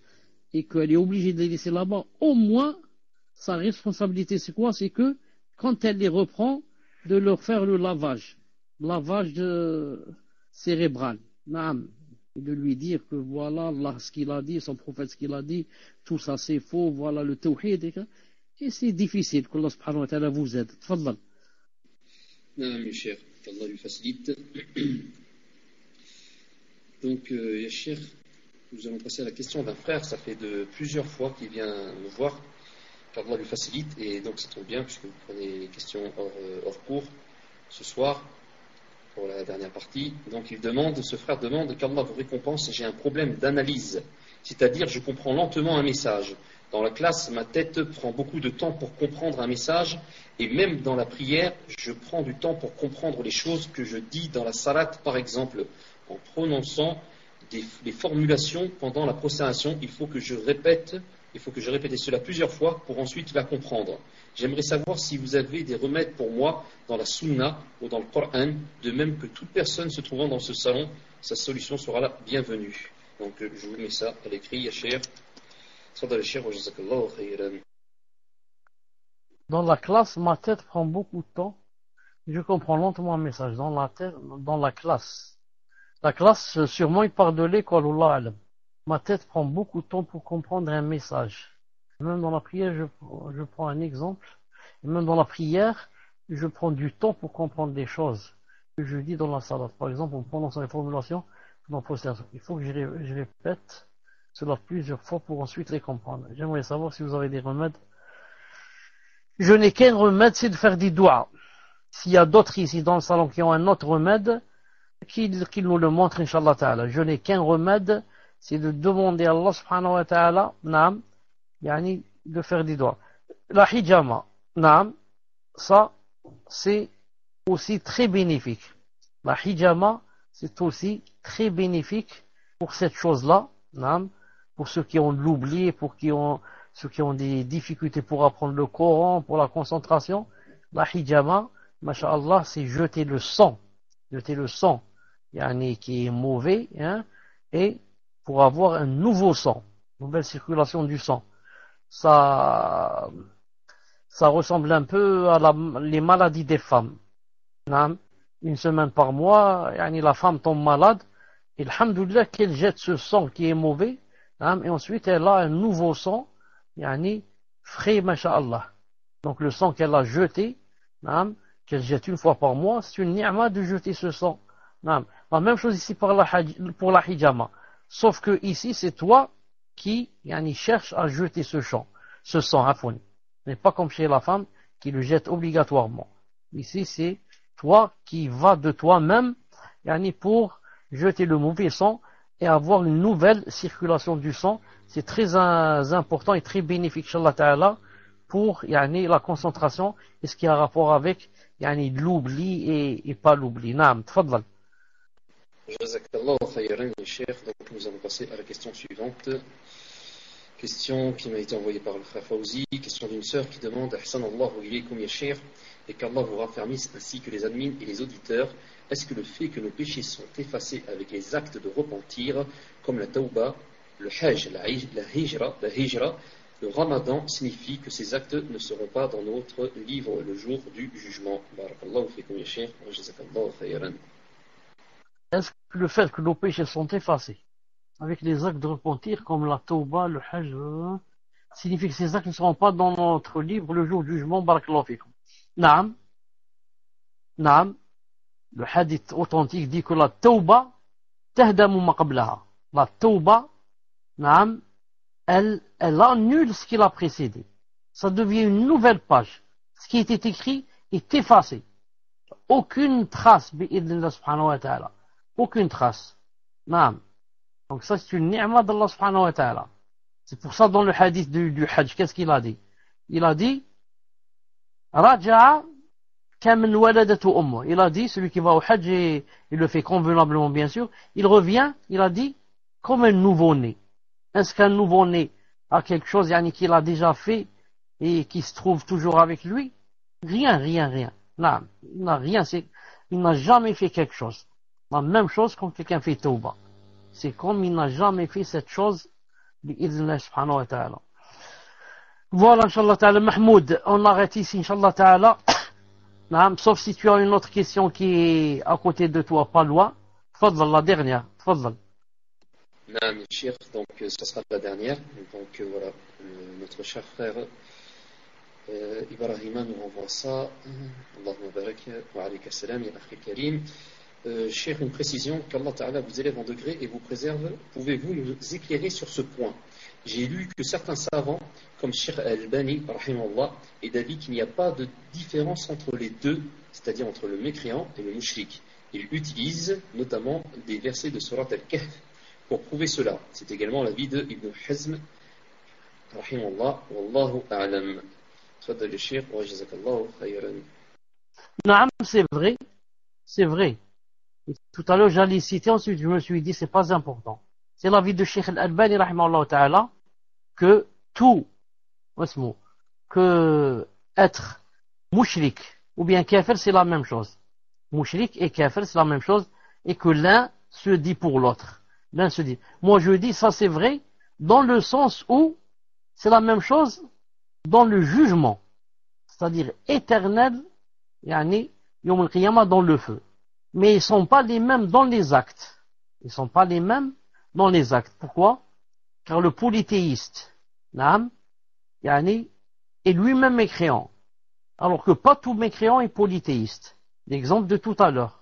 et qu'elle est obligée de les laisser là-bas, au moins, sa responsabilité, c'est quoi? C'est que, quand elle les reprend, de leur faire le lavage cérébral, et de lui dire que voilà Allah ce qu'il a dit, son prophète ce qu'il a dit, tout ça c'est faux, voilà le tawhid, et c'est difficile que Allah subhanahu wa ta'ala vous aide. Tfaddal. Non, mes chers, qu'Allah lui facilite. Donc, ya cher, nous allons passer à la question d'un frère, ça fait de plusieurs fois qu'il vient me voir, qu'Allah lui facilite, et donc ça tombe bien puisque vous prenez les questions hors cours ce soir pour la dernière partie. Donc ce frère demande qu'Allah vous récompense, j'ai un problème d'analyse, c'est-à-dire je comprends lentement un message. Dans la classe, ma tête prend beaucoup de temps pour comprendre un message, et même dans la prière, je prends du temps pour comprendre les choses que je dis dans la salat, par exemple, en prononçant des formulations pendant la prosternation, il faut que je répète cela plusieurs fois pour ensuite la comprendre. J'aimerais savoir si vous avez des remèdes pour moi dans la sunna ou dans le Coran, de même que toute personne se trouvant dans ce salon, sa solution sera la bienvenue. Donc je vous mets ça à l'écrit, ya cher. Dans la classe, ma tête prend beaucoup de temps. Je comprends lentement un message. Dans la classe. La classe, sûrement, il part de l'école, Wallah alam. Ma tête prend beaucoup de temps pour comprendre un message. Même dans la prière, je prends un exemple. Et même dans la prière, je prends du temps pour comprendre des choses que je dis dans la salat. Par exemple, en prononçant les formulations, il faut que je répète cela plusieurs fois pour ensuite les comprendre. J'aimerais savoir si vous avez des remèdes. Je n'ai qu'un remède, c'est de faire des doigts. S'il y a d'autres ici dans le salon qui ont un autre remède, qu'ils nous le montrent, Inch'Allah Ta'ala. Je n'ai qu'un remède, c'est de demander à Allah subhanahu wa ta'ala, de faire des doigts. La hijama, ça, c'est aussi très bénéfique. La hijama, c'est aussi très bénéfique pour cette chose-là, pour ceux qui ont l'oubli, ceux qui ont des difficultés pour apprendre le Coran, pour la concentration. La hijama, masha'Allah, c'est jeter le sang yani, qui est mauvais, hein, et pour avoir un nouveau sang, nouvelle circulation du sang. Ça ressemble un peu à les maladies des femmes. Une semaine par mois, yani, la femme tombe malade, et alhamdoulilah qu'elle jette ce sang qui est mauvais, et ensuite elle a un nouveau sang, yani, frais, masha'Allah. Donc le sang qu'elle a jeté, qu'elle jette une fois par mois, c'est une ni'ma de jeter ce sang. La même chose ici pour la hijama. Sauf que ici, c'est toi qui yani, cherche à jeter ce sang, afon. Ce n'est pas comme chez la femme qui le jette obligatoirement. Ici, c'est toi qui vas de toi-même yani, pour jeter le mauvais sang et avoir une nouvelle circulation du sang. C'est très important et très bénéfique, Inch'Allah Ta'ala, pour yani, la concentration et ce qui a rapport avec yani, l'oubli et pas l'oubli. Naam, tfadlal. Jazakallah khayran, cher. Donc nous allons passer à la question suivante. Question qui m'a été envoyée par le frère Fawzi. Question d'une sœur qui demande Ahsanallahu ilaykum ya cher, et qu'Allah vous raffermisse ainsi que les admins et les auditeurs. Est-ce que le fait que nos péchés sont effacés avec les actes de repentir, comme la tawba, le hajj, la hijra, le ramadan, signifie que ces actes ne seront pas dans notre livre le jour du jugement? Barakallahu fikum ya cher, wa jazakallahu khayran. Est-ce que le fait que nos péchés sont effacés avec les actes de repentir comme la tauba, le hajj, signifie que ces actes ne seront pas dans notre livre le jour du jugement? Barakallahu fikum. Naam. Le hadith authentique dit que la tauba tahdamu ma qablaha. La tauba, naam, elle annule ce qui l'a précédé. Ça devient une nouvelle page. Ce qui était écrit est effacé. Aucune trace, bi'idnillah subhanahu wa ta'ala. Aucune trace. Naam. Donc ça c'est une ni'ma d'Allah subhanahu wa ta'ala. C'est pour ça dans le hadith du hajj, qu'est-ce qu'il a dit? Il a dit Raja'a kaman waladatu ummu. Il a dit, celui qui va au hajj et il le fait convenablement bien sûr, il revient, il a dit, comme un nouveau-né. Est-ce qu'un nouveau-né a quelque chose yani, qu'il a déjà fait et qui se trouve toujours avec lui? Rien. Non, il n'a rien, il n'a jamais fait quelque chose. La même chose quand quelqu'un fait tauba. C'est comme il n'a jamais fait cette chose, bi'idhnillah subhanahu wa ta'ala. Voilà, Inch'Allah ta'ala, Mahmoud, on arrête ici, Inch'Allah ta'ala. Sauf si tu as une autre question qui est à côté de toi, pas loin. Tfadlal, la dernière. Tfadlal. Naam, cher, donc ce sera la dernière. Donc voilà, notre cher frère Ibrahima nous renvoie ça. Allahumma barak wa alayka salam ya akhi karim. Cher, une précision, qu'Allah Ta'ala vous élève en degré et vous préserve. Pouvez-vous nous éclairer sur ce point? J'ai lu que certains savants, comme Cheikh Al-Bani, rahimahullah, est d'avis qu'il n'y a pas de différence entre les deux, c'est-à-dire entre le mécréant et le mushrik. Il utilise notamment des versets de Surat Al-Kahf pour prouver cela. C'est également l'avis de Ibn Hazm, rahimahullah, wallahu a'lam. Tfaddal Cheikh, wa jazakallahu khayran. Naam, c'est vrai. Et tout à l'heure, j'allais citer, ensuite je me suis dit, c'est pas important. C'est l'avis de Cheikh Al-Albani, rahimahullah ta'ala, que que être mushrik ou bien kafir, c'est la même chose. Mushrik et kafir, c'est la même chose, et que l'un se dit pour l'autre. L'un se dit. Moi, je dis, ça c'est vrai, dans le sens où c'est la même chose dans le jugement. C'est-à-dire éternel, yani, yawm al-qiyamah, dans le feu. Mais ils ne sont pas les mêmes dans les actes. Pourquoi? Car le polythéiste, yani, est lui-même mécréant. Alors que pas tout mécréant est polythéiste. L'exemple de tout à l'heure.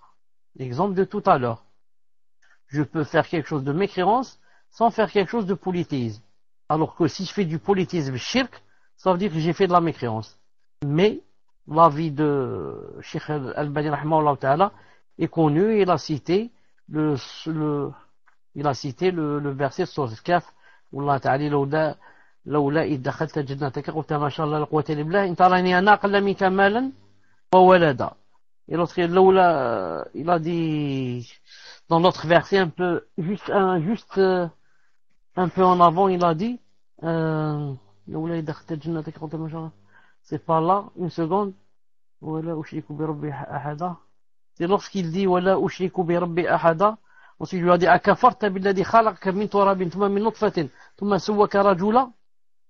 Je peux faire quelque chose de mécréance sans faire quelque chose de polythéisme. Alors que si je fais du polythéisme shirk, ça veut dire que j'ai fait de la mécréance. Mais l'avis de Cheikh Al-Albani rahimahullah ta'ala est connu, il a cité le verset sur le Kahf où Allah ta'ala لولا إذ دخلت جنتك قلت ما شاء الله لا قوة إلا بالله إن تراني أنا أقل منك مالا وولدا. Et l'autre, il a dit dans l'autre verset un peu un peu en avant, il a dit لولا إذ دخلت جنتك قلت ما شاء الله. C'est pas là, une seconde. ولا أشرك بربي أحدا. C'est lorsqu'il dit ولا أشرك بربي أحدا. Ensuite, il lui a dit أكفرت بالذي خلقك من تراب ثم من نطفة ثم سوك رجلا.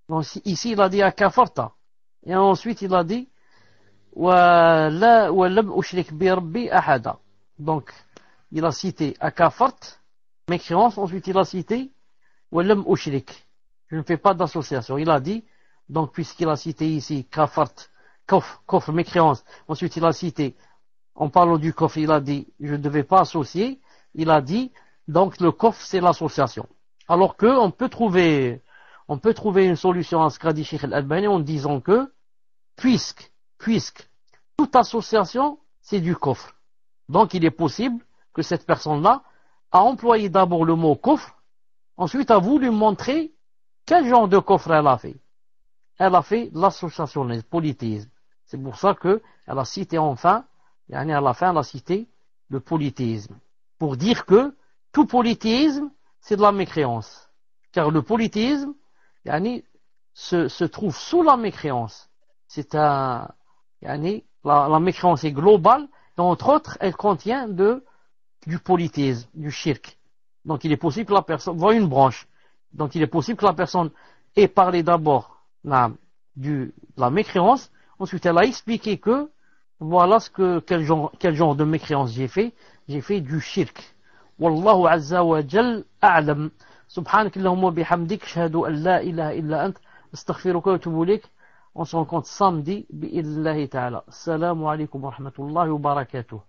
Donc ici, il a dit أكفرت. Et ensuite, il a dit ولم أشرك بربي أحدا. Donc, il a cité أكفرت, mécréance. Ensuite, il a cité ولم أشرك. Je ne fais pas d'association. Il a dit, donc, puisqu'il a cité ici كفرت, kofr, mécréance. Ensuite, il a cité, en parlant du kofr, il a dit, je ne devais pas associer. Il a dit, donc, le kofr, c'est l'association. Alors que, on peut trouver une solution à ce qu'a dit Cheikh Al-Albani en disant que, puisque toute association, c'est du kofr. Donc, il est possible que cette personne-là a employé d'abord le mot kofr, ensuite a voulu montrer quel genre de kofr elle a fait. Elle a fait l'associationnisme, polythéisme. C'est pour ça qu'elle a cité enfin, à la fin, elle a cité le polythéisme. Pour dire que tout polythéisme, c'est de la mécréance. Car le polythéisme, se trouve sous la mécréance. C'est la mécréance est globale, et entre autres, elle contient du polythéisme, du shirk. Donc il est possible que la personne voit une branche. Donc il est possible que la personne ait parlé d'abord de la mécréance, ensuite elle a expliqué que voilà quel genre de mécréance j'ai fait du shirk. Wallahu azza wa jal a'lam. Subhanak Allahumma bihamdik, ashhadu an la ilaha illa ant, astaghfiruka wa atubu ilayk. On se rencontre samedi bi'idhnillahi ta'ala. Assalamu alaikum wa rahmatullahi wa barakatuh.